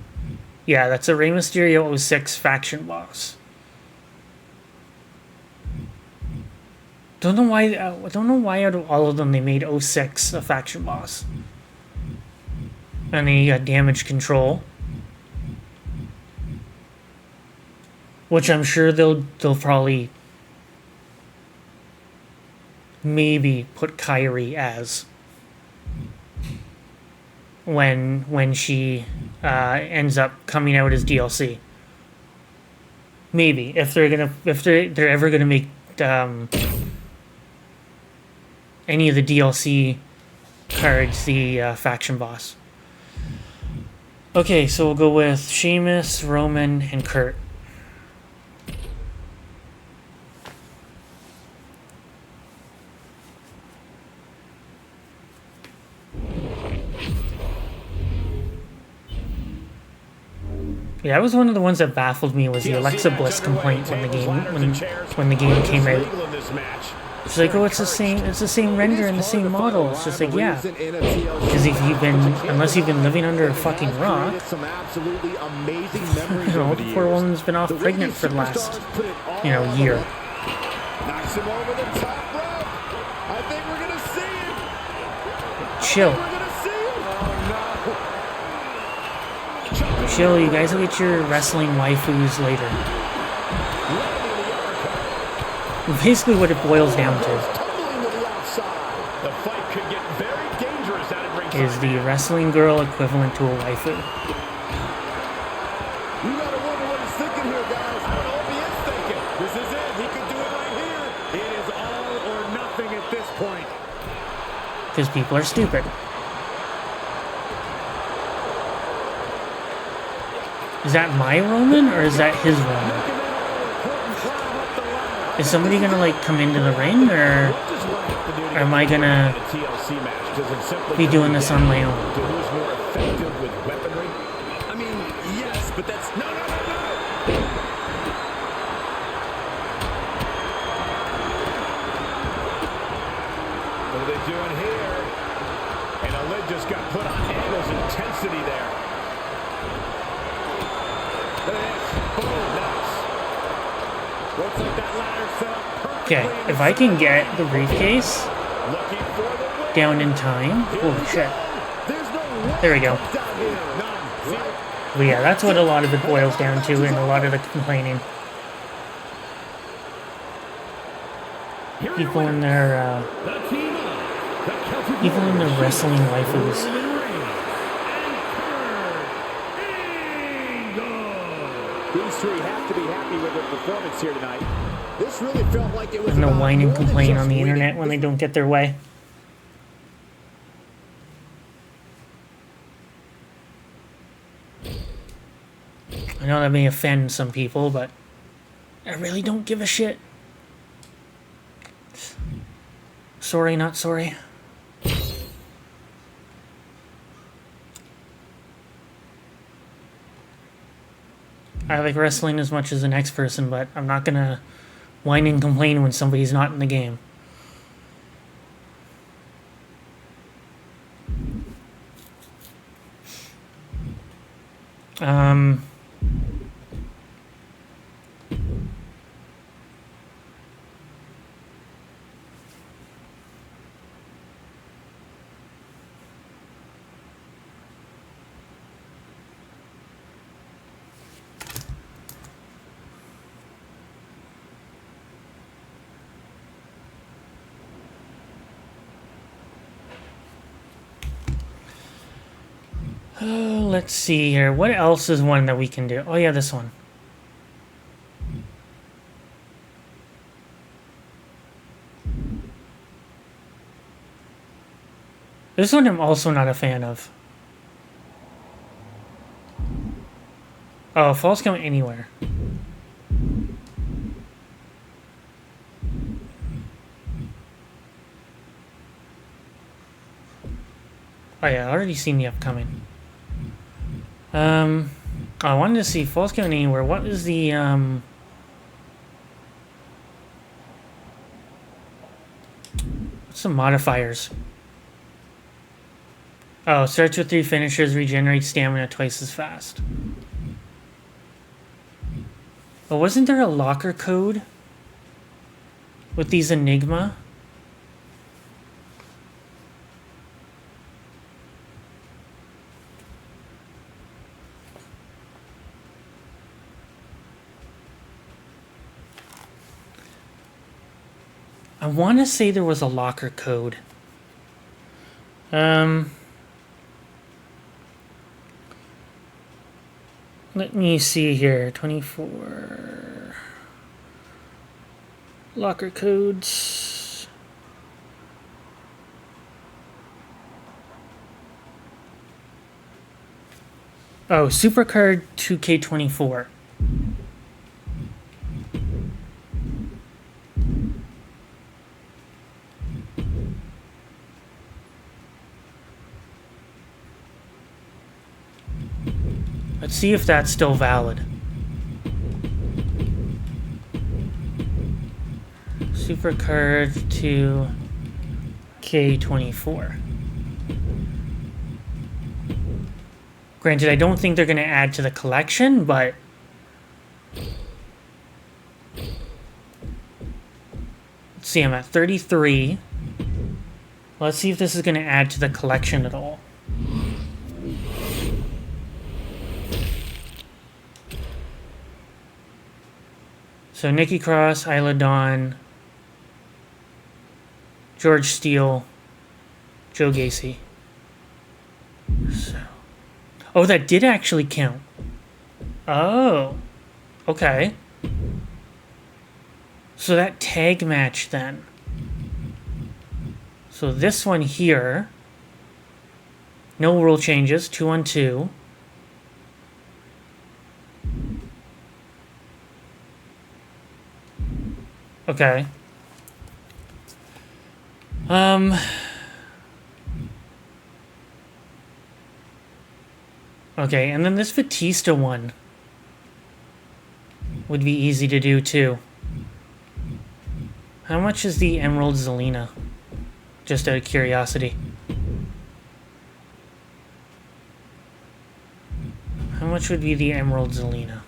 Yeah, that's a Rey Mysterio 06 faction boss. Don't know why out of all of them they made 06 a faction boss. And then you got Damage Control, which I'm sure they'll probably maybe put Kyrie as when she ends up coming out as DLC. Maybe if they're ever gonna make any of the DLC cards the faction boss. Okay, so we'll go with Sheamus, Roman, and Kurt. Yeah, that was one of the ones that baffled me was the Alexa Bliss complaint when the game came out. She's like, oh, it's the same render and the same model. It's just like, yeah, because unless you've been living under a fucking rock, you know, the poor woman's been off pregnant for the last, year. Knocks him over the top rope. I think we're gonna see it. Chill. Chill, you guys will get your wrestling waifus later. Basically what it boils down to is the wrestling girl equivalent to a waifu. You gotta wonder what he's thinking here, guys. I hope he is thinking. This is it. He could do it right here. It is all or nothing at this point. Because people are stupid. Is that my Roman or is that his Roman? Is somebody gonna like come into the ring or am I gonna be doing this on my own? I mean, yes, but that's no. What are they doing here? And a lid just got put on Angle's intensity there. Looks like that ladder set up perfectly. Okay, if I can get the briefcase down in time, holy shit. There we go. But yeah, that's what a lot of it boils down to and a lot of the complaining. People in their wrestling waifus. These three have to be happy with their performance here tonight. This really felt like it was And the about whine and more than complain just on the winning. internet when they don't get their way. I know that may offend some people, but I really don't give a shit. Sorry, not sorry. I like wrestling as much as the next person, but I'm not gonna whine and complain when somebody's not in the game. Let's see here. What else is one that we can do? Oh yeah, this one. This one I'm also not a fan of. Oh, Falls Count Anywhere. Oh yeah, I already seen the upcoming. I wanted to see Falls Count Anywhere. What is the what's the modifiers? Oh, starts with 3 finishers, regenerates stamina twice as fast. But wasn't there a locker code with these Enigma? I want to say there was a locker code. Let me see here. 24 locker codes. Oh, Supercard 2K24. Let's see if that's still valid. Supercard 2K24. Granted, I don't think they're going to add to the collection, but let's see, I'm at 33. Let's see if this is going to add to the collection at all. So Nikki Cross, Isla Dawn, George Steele, Joe Gacy. So, oh, that did actually count. Oh, okay. So that tag match then. So this one here, no rule changes, 2-on-2. Okay. Okay, and then this Batista one would be easy to do too. How much is the Emerald Zelina? Just out of curiosity. How much would be the Emerald Zelina?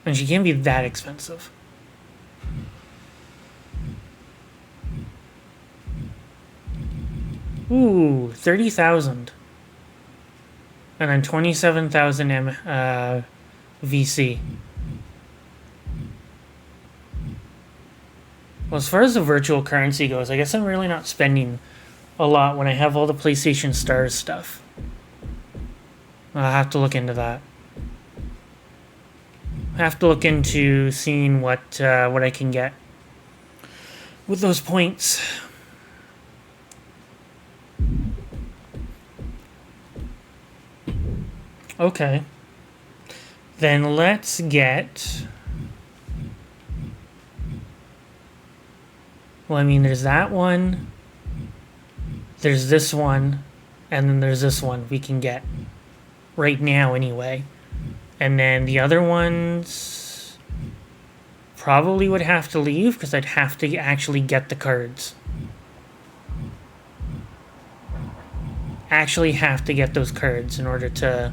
And she can't be that expensive. Ooh, 30,000. And then 27,000 VC. Well, as far as the virtual currency goes, I guess I'm really not spending a lot when I have all the PlayStation Stars stuff. I'll have to look into that. I have to look into seeing what I can get with those points. Okay. Then let's get... Well, I mean, there's that one. There's this one. And then there's this one we can get. Right now, anyway. And then the other ones... probably would have to leave, because I'd have to actually get the cards. Actually have to get those cards in order to...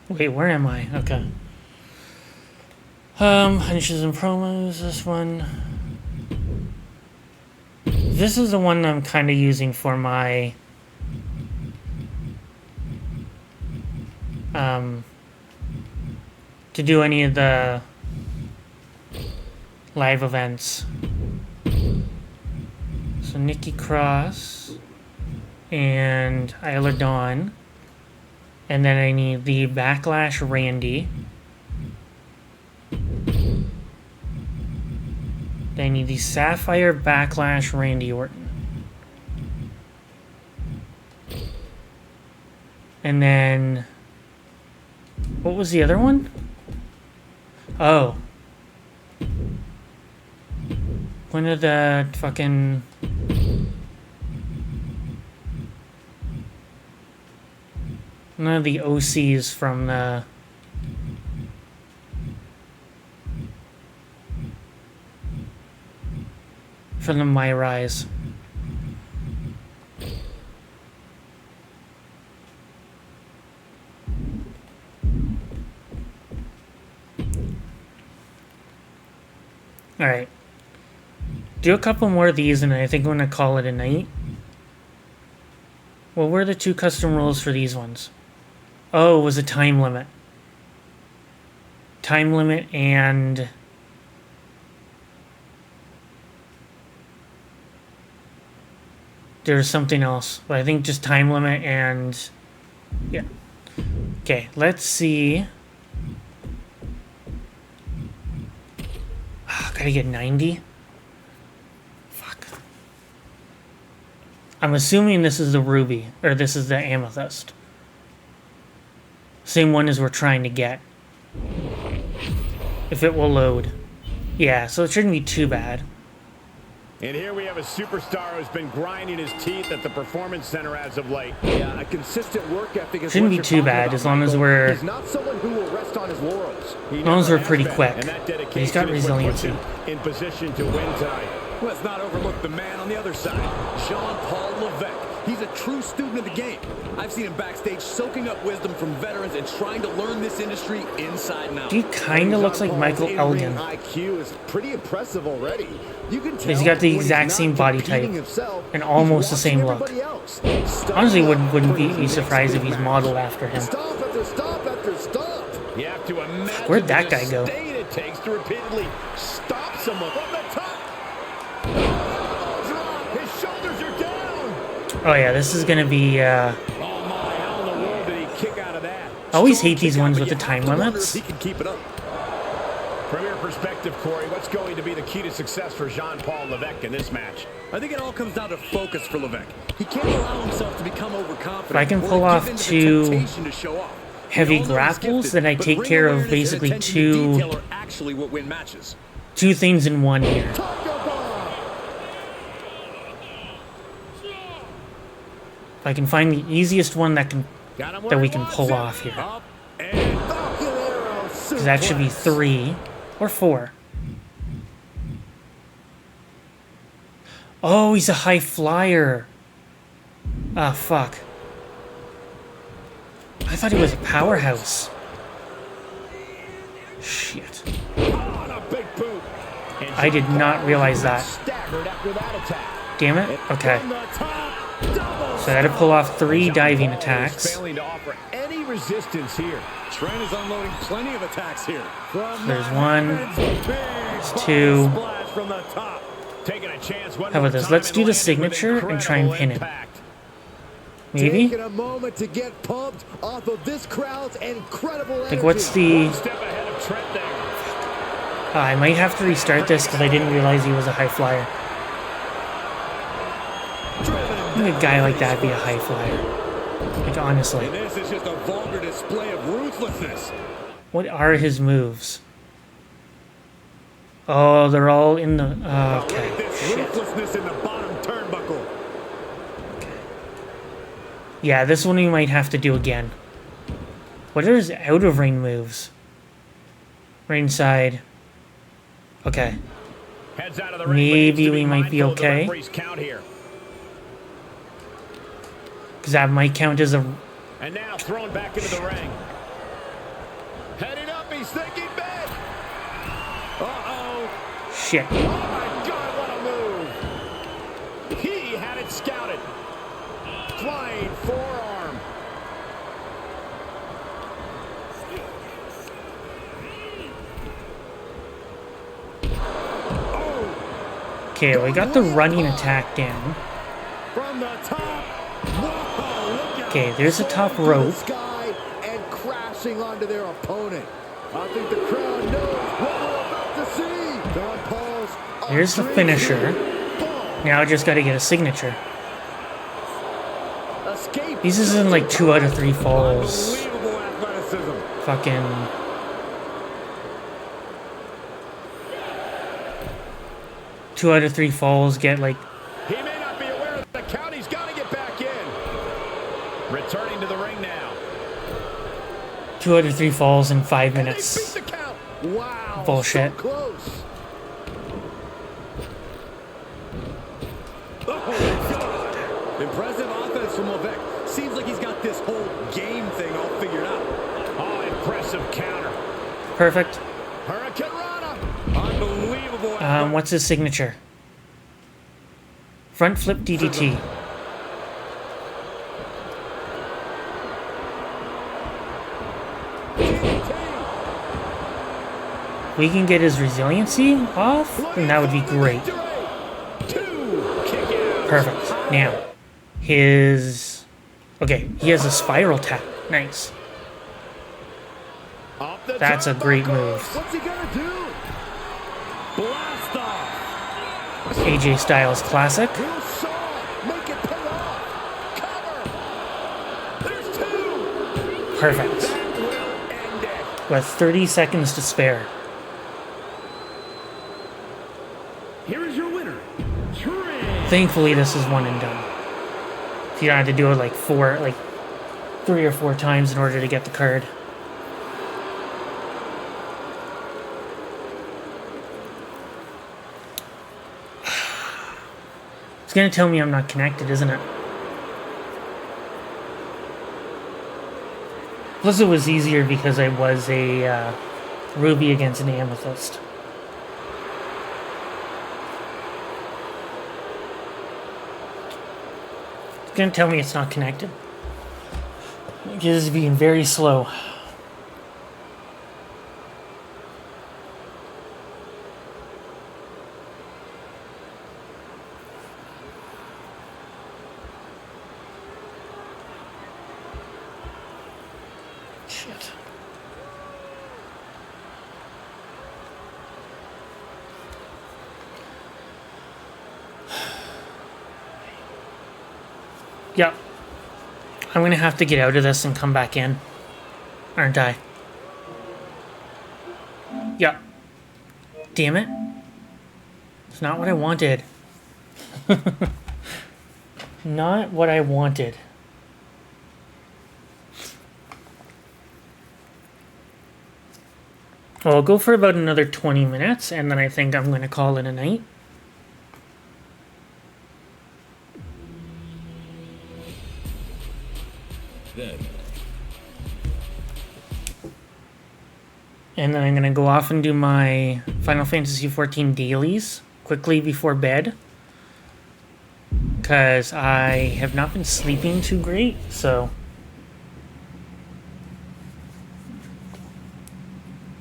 Wait, where am I? Okay. Finishes and promos, this one. This is the one I'm kind of using for my... to do any of the live events. So Nikki Cross and Isla Dawn. And then I need the Backlash Randy. Then I need the Sapphire Backlash Randy Orton. And then... What was the other one? Oh. One of the fucking... One of the OCs from the... From the My Rise. Alright. Do a couple more of these and I think I'm going to call it a night. What were the 2 custom rules for these ones? Oh, it was a time limit. Time limit and... There's something else. But I think just time limit and... Yeah. Okay, let's see... Gotta get 90? Fuck. I'm assuming this is the ruby, or this is the amethyst. Same one as we're trying to get. If it will load. Yeah, so it shouldn't be too bad. And here we have a superstar who's been grinding his teeth at the Performance Center as of late. Yeah, a consistent work ethic is Shouldn't what be you're too talking bad about, as long as Michael. we're... He's not someone who will rest on his laurels. As long as we're pretty quick. And that He's got dedication is what puts resiliency. him in position to win tonight. Let's not overlook the man on the other side, Jean-Paul Levesque. He's a true student of the game. I've seen him backstage soaking up wisdom from veterans and trying to learn this industry inside and out. He kinda looks like Michael Elgin. IQ is pretty impressive already. You can tell He's got the when exact not same body competing type himself, and he's almost the watching same look. everybody else. Stop Honestly, wouldn't for be his surprised if next he's big modeled match. after him. Stop after stop after stop. You have to imagine Where'd that the guy go? disdain it takes to repeatedly stop someone from the top. His shoulders are down. Oh yeah, this is gonna be, Oh my, how in the world did he kick out of that? I always Strong hate these kick out, ones but with the you have time to wonder limits. if he can keep it up. From your perspective, Corey, what's going to be the key to success for Jean-Paul Levesque in this match? I think it all comes down to focus for Levesque. He can't allow himself to become overconfident. If I can or pull give off in to the 2 temptation to show off. heavy We all know he's grapples, gifted, then I but take ring care of awareness and basically attention to 2 detail are actually what win matches. things in one here. Taco bomb. If I can find the easiest one that Got him where that we he can wants pull it. off here. Up and Falcon arrow Because that should be suplex. 3 or 4. Oh, he's a high flyer. Ah, fuck. I thought he was a powerhouse. Shit. on a big boot. And I did not realize that. staggered after that attack. Damn it. Okay. From the top, double So I had to pull off 3 Jean diving Paul is attacks. failing to offer any resistance here. Trent is unloading plenty of attacks here. From There's the 1. heavens, big There's body 2. splash from the top. Taking a chance one How more about this? time Let's and do the landing with signature and try and incredible pin him. impact. Maybe? Taking a moment to get pumped off of this crowd's incredible energy. Like, what's the... One step ahead of Trent there. I might have to restart this because I didn't realize he was a high flyer. I think a guy like that would be a high flyer. Like, honestly. And this is just a vulgar display of ruthlessness. What are his moves? Oh, they're all in the... okay, This shit. ruthlessness in the bottom turnbuckle. Yeah, this one we might have to do again. What are his out-of-ring moves? Ringside. Okay. Heads out of the ring, but Maybe needs to we might be mindful of the okay. referee's count here. Because that might count as a... And now thrown back into the ring. Heading up, he's thinking big. Uh-oh. Shit. Oh my God, what a move. He had it scouted. Flying forearm. Okay, we got the running attack down. From the top. Whoa, look out. Okay, there's a top To the rope. sky and crashing onto their opponent. I think the crowd knows what we're about to see. John Paul's Here's the finisher. Ball. Now I just got to get a signature. Escape. These isn't like 2 out of 3 falls. Unbelievable athleticism. Fucking. Two out of 3 falls get like. He may not be aware of the count. He's got to get back in. Returning to the ring now. 2 out of 3 falls in 5 And they minutes. beat the count. Wow. Bullshit. So close. Oh, impressive offense from Levesque. Seems like he's got this whole game thing all figured out. Oh, impressive counter. Perfect. Hurricane Rana. Unbelievable. What's his signature? Front flip DDT. We can get his resiliency off, then that would be great. Perfect. Now, his... Okay, he has a spiral tap. Nice. That's a great move. What's he gonna do? Blast off. AJ Styles classic. He'll saw. Make it pay off. Cover. There's 2. Perfect. That will end it. With 30 seconds to spare. Here is your winner, Trey. Thankfully, this is one and done. So you don't have to do it like 3 or 4 times in order to get the card. It's gonna tell me I'm not connected, isn't it? Plus, it was easier because I was a ruby against an amethyst. It's gonna tell me it's not connected. It is being very slow. Shit. Yep. I'm gonna have to get out of this and come back in. Aren't I? Yep. Damn it. It's not what I wanted. Not what I wanted. Well, I'll go for about another 20 minutes, and then I think I'm going to call it a night. And then I'm going to go off and do my Final Fantasy XIV dailies quickly before bed. Because I have not been sleeping too great, so...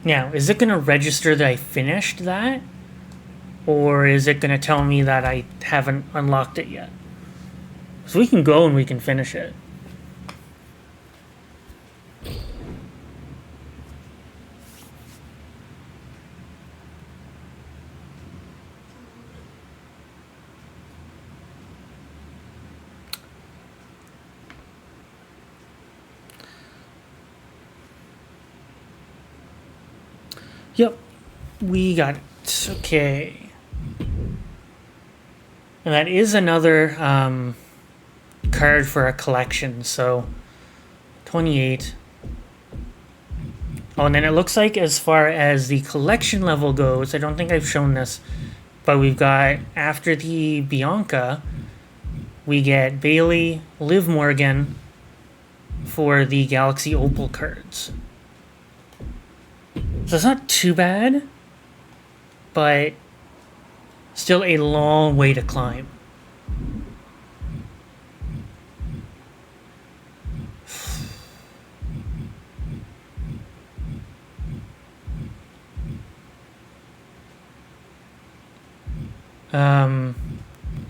Now, is it going to register that I finished that? Or is it going to tell me that I haven't unlocked it yet? So we can go and we can finish it. Yep, we got it. Okay. And that is another card for a collection, so 28. Oh, and then it looks like as far as the collection level goes, I don't think I've shown this, but we've got, after the Bianca, we get Bailey, Liv Morgan for the Galaxy Opal cards. So it's not too bad, but still a long way to climb.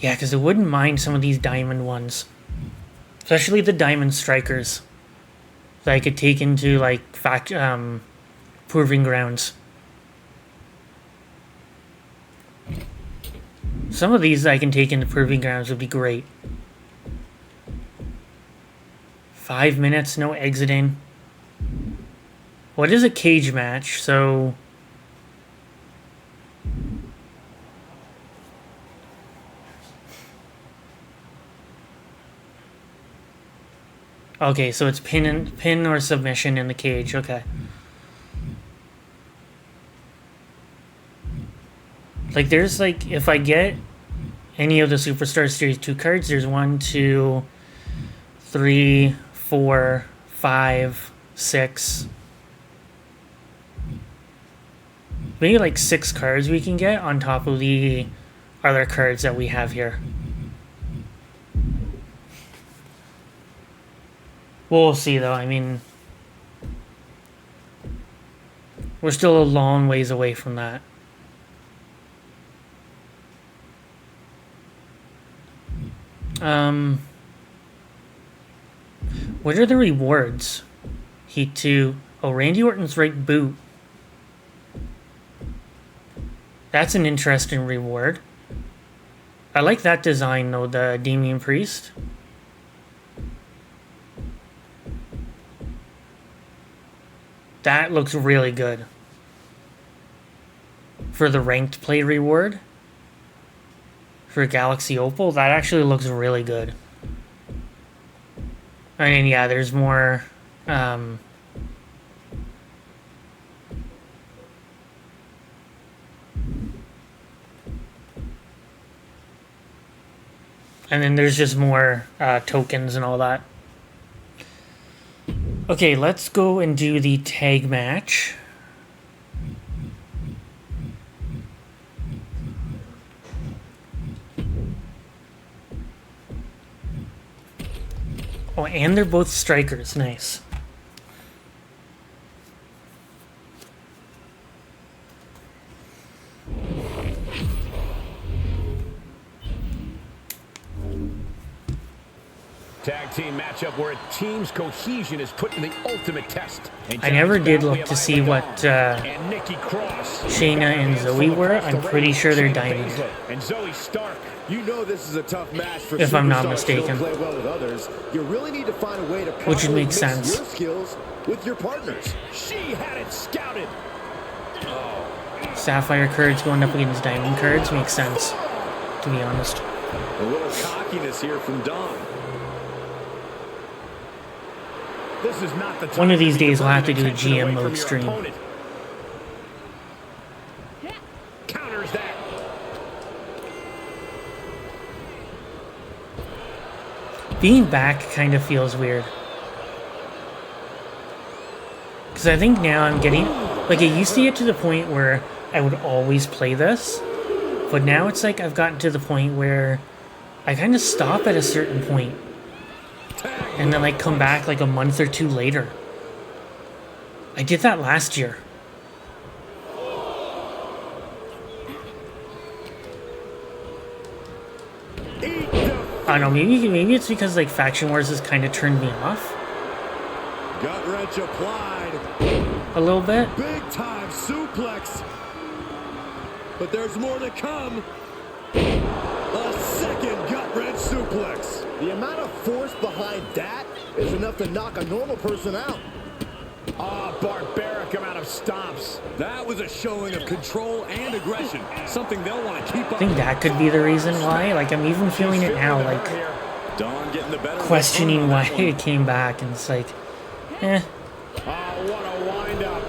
Yeah, because I wouldn't mind some of these diamond ones. Especially the diamond strikers. That I could take into, like, proving grounds. Some of these I can take into proving grounds would be great. 5 minutes, no exiting. What is a cage match? So... Okay, so it's pin or submission in the cage. Okay. Like, there's, like, if I get any of the Superstar Series 2 cards, there's 1, 2, 3, 4, 5, 6. Maybe, like, 6 cards we can get on top of the other cards that we have here. We'll see, though. I mean, we're still a long ways away from that. What are the rewards? Heat 2. Oh, Randy Orton's right boot. That's an interesting reward. I like that design, though, the Damian Priest. That looks really good. For the ranked play reward. For Galaxy Opal, that actually looks really good. I mean, yeah, there's more... And then there's just more tokens and all that. Okay, let's go and do the tag match. Oh, and they're both strikers. Nice. Tag team matchup where a team's cohesion is put to the ultimate test. I never did look to see what Shayna and Zoe were. I'm pretty sure they're Diamond. And Zoe Stark. You know this is a tough match for If I'm not superstars who mistaken. don't play well with others. You really need to find a way to Which would properly make mix sense. your skills with your partners. She had it scouted. Sapphire cards going up against Diamond cards makes sense, to be honest. A little cockiness here from Dom. This is not the time One of these to be days we'll have to do a diverting attention GM away mode from your stream. opponent. Counters that. Being back kind of feels weird. Because I think now I'm getting... Like, I used to get to the point where I would always play this. But now it's like I've gotten to the point where I kind of stop at a certain point. And then, like, come back, like, a month or 2 later. I did that last year. I don't know, maybe it's because, like, Faction Wars has kind of turned me off Gut wrench applied. a little bit. Big time suplex. But there's more to come. A second gut wrench suplex. The amount of force behind that is enough to knock a normal person out. Ah, barbaric amount of stomps. That was a showing of control and aggression. Something they'll want to keep up. I think that could be the reason why. Like, I'm even feeling it now, like, Dawn getting the better of questioning on why that one. it came back, and it's like, eh. Oh, what a wind-up.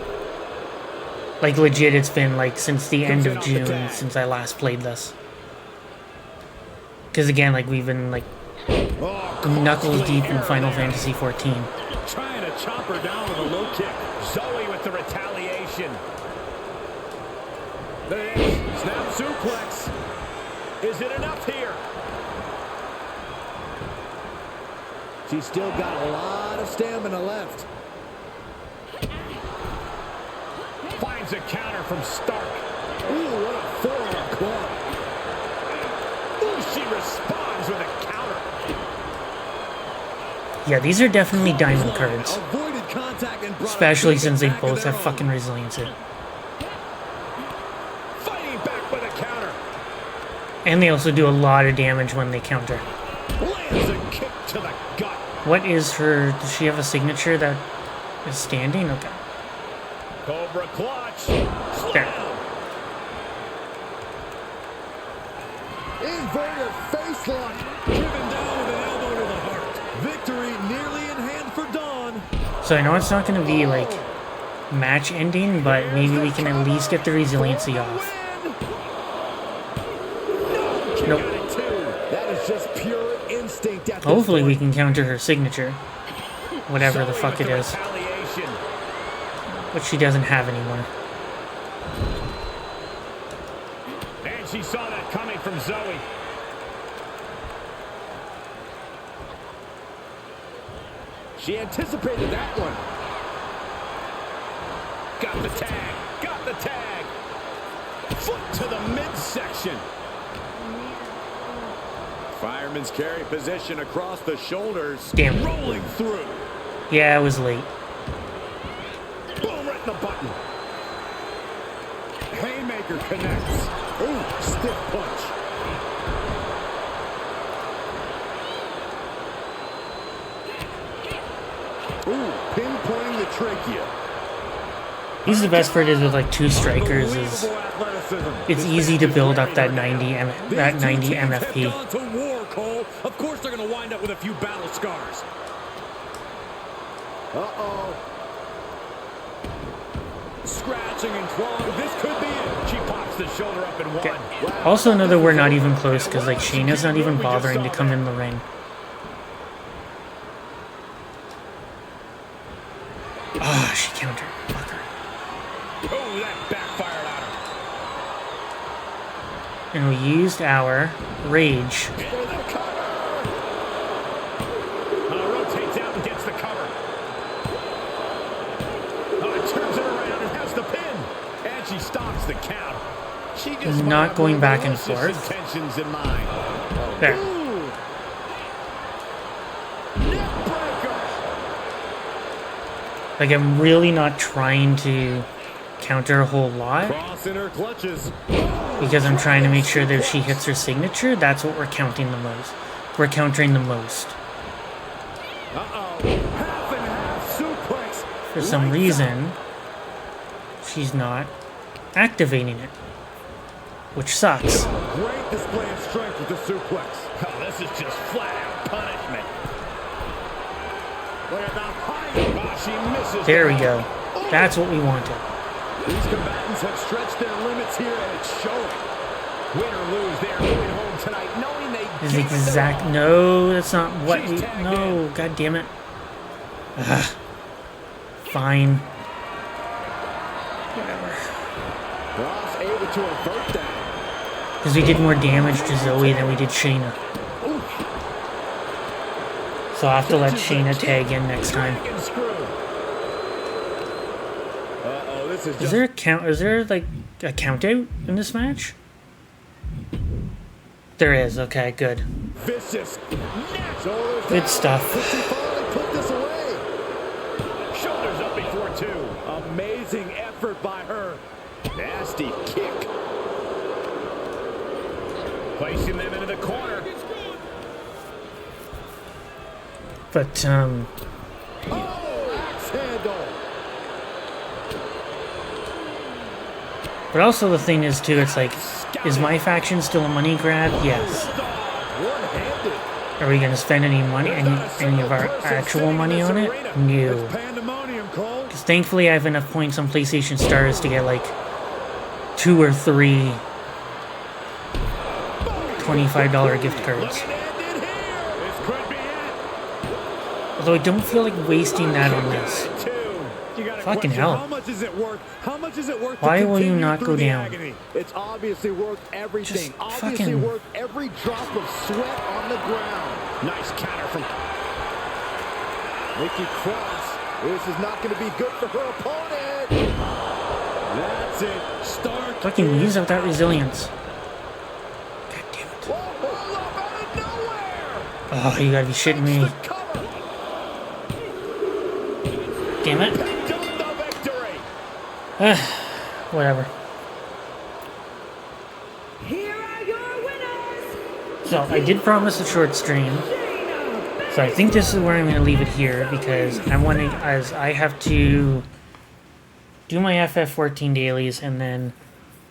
Like, legit, it's been, like, since the end of June since I last played this. Because, again, like, we've been, like, knuckles deep in Final Fantasy XIV. Trying to chop her down with a low kick. Zoe with the retaliation. There it is. Snap suplex. Is it enough here? She's still got a lot of stamina left. Finds a counter from Stark. Ooh, what a forearm club. Ooh, she responds with a counter. Yeah, these are definitely diamond cards. Avoided contact and brought Especially it to the since they back of both their have own. fucking resiliency. Fighting back with a counter. And they also do a lot of damage when they counter. Lands a kick to the gut. What is her... Does she have a signature that is standing? Okay. Cobra clutch. There. Inverted face lock. Driven down with an elbow to the heart. Victory nearly in hand for Dawn. So I know it's not going to be, like, match ending, but maybe we can at least get the resiliency off. Nope. That is just pure instinct at this Hopefully we point. can counter her signature. Whatever the Zoe fuck with it the is. retaliation. Which she doesn't have anymore. And she saw that coming from Zoe. She anticipated that one. Got the tag. Got the tag. Foot to the midsection. Fireman's carry position across the shoulders. Damn. Rolling through. Yeah, I was late. Boom, right in the button. Haymaker connects. Ooh, stiff punch. Ooh, pinpointing the trachea. He's the best part is with like two strikers is Unbelievable athleticism. it's easy to build up that 90 These two teams have MFP. gone to war, Cole. Of course they're going to wind up with a few battle scars. Uh-oh. Scratching and clawing. This could be it. She pops the shoulder up and one. Wow. Also know that we're not even close because like Shayna's not even bothering to come in the ring. Ah, she countered. Fucker. Oh, that backfired on her. And we used our rage. Rotates out and gets the cover. Turns it around and has the pin. And she stops the count. She just Not might have going back and malicious forth. intentions in mind. There. Ooh. Neck breaker. Like I'm really not trying to counter a whole lot Crossing her clutches. because I'm trying to make sure that if she hits her signature, that's what we're counting the most. We're countering the most. Uh-oh. Half and half suplex. For some reason, she's not activating it, which sucks. Great display of strength with the suplex. Oh, this is just flat out punishment. Look at the height. Oh, she misses. There we go. That's what we wanted. These combatants have stretched their limits here, and it's showing. Win or lose, they are going home tonight knowing they This is gave it exact. their all. No, that's not what She's we. tagged No, god damn it. Ugh. Fine. Whatever. Ross able to avert that. Because we did more damage to Zoe than we did Shayna. So I'll have to let Shayna tag in next time. Dragon screw. Uh-oh, this is Is just... there a count? Is there like a count out in this match? There is. Okay, good. vicious. Shoulders Good down. stuff. Does she finally put this away? Shoulders up before two. Amazing effort by her. Nasty kick. Placing them into the corner. But Oh, axe handle. but also the thing is too. It's like, is my faction still a money grab? Yes. One-handed. Are we gonna spend any money, any of our actual money on it? No. It's pandemonium, Cole. Because thankfully I have enough points on PlayStation Stars to get like 2 or 3 $25 gift cards. And ended here. This could be it. Although I don't feel like wasting that on this. Two. You gotta Fucking question, hell. How much is it worth? How much is it worth? Why to will you continue not through go the down? agony? It's obviously worth everything. Just Obviously fucking- worth every drop of sweat on the ground. Nice counter from. Nikki Cross. This is not going to be good for her opponent. That's it. Start. Fucking use up that resilience. God damn it. Whoa, hold up out of nowhere. Oh, you gotta be shitting me. The cover. Damn it. Picked up the victory. Whatever. Here are your winners, So, I did promise a short stream. Shayna So I think this is where I'm going to leave it here because as I have to do my FF14 dailies, and then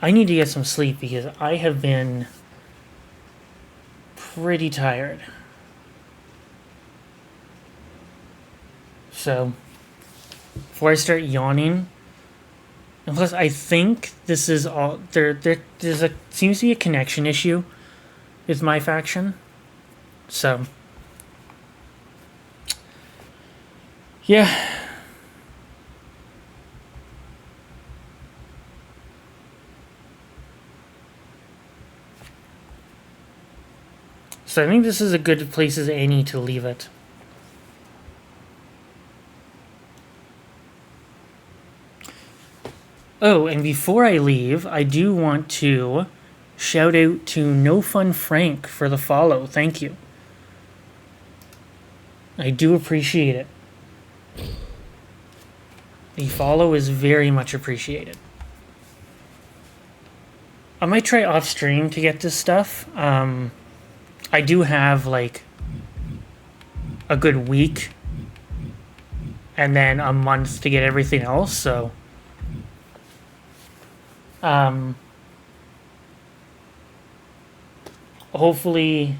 I need to get some sleep because I have been pretty tired. So before I start yawning, and plus I think this is all seems to be a connection issue with my faction. So yeah. So I think this is a good place as any to leave it. Oh, and before I leave, I do want to shout out to No Fun Frank for the follow. Thank you. I do appreciate it. The follow is very much appreciated. I might try off stream to get this stuff. I do have like a good week and then a month to get everything else, so hopefully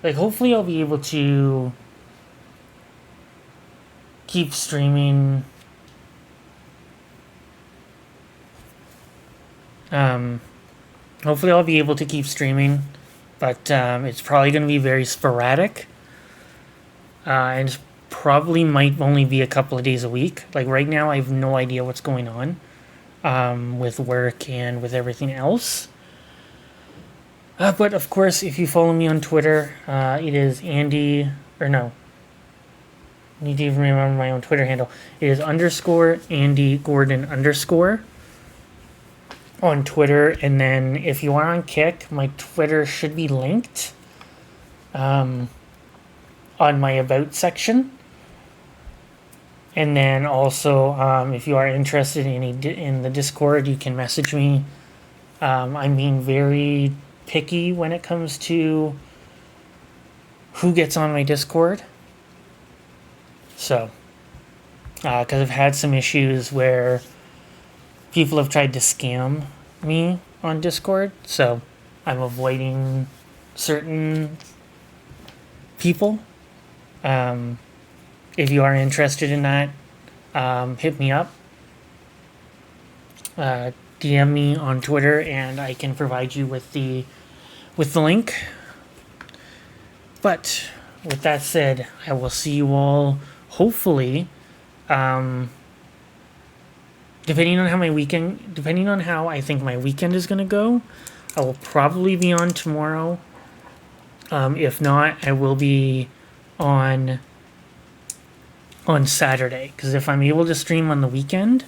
I'll be able to keep streaming. Hopefully I'll be able to keep streaming, but it's probably going to be very sporadic, and it's probably might only be a couple of days a week. Like right now, I have no idea what's going on with work and with everything else. But of course, if you follow me on Twitter, it is Andy, or no, I need to even remember my own Twitter handle. It is _Andy Gordon _ on Twitter, and then if you are on Kick, my Twitter should be linked on my About section. And then also, if you are interested in the Discord, you can message me. I'm being very picky when it comes to who gets on my Discord. So, because I've had some issues where people have tried to scam me on Discord, so I'm avoiding certain people. If you are interested in that, hit me up. DM me on Twitter, and I can provide you with the link. But with that said, I will see you all hopefully. Depending on how I think my weekend is gonna go, I will probably be on tomorrow. If not, I will be on Saturday, because if I'm able to stream on the weekend,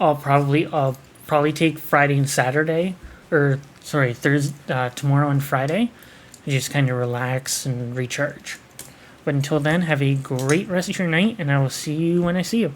I'll probably take Friday and Saturday, or sorry, Thursday, tomorrow and Friday, and just kind of relax and recharge. But until then, have a great rest of your night, and I will see you when I see you.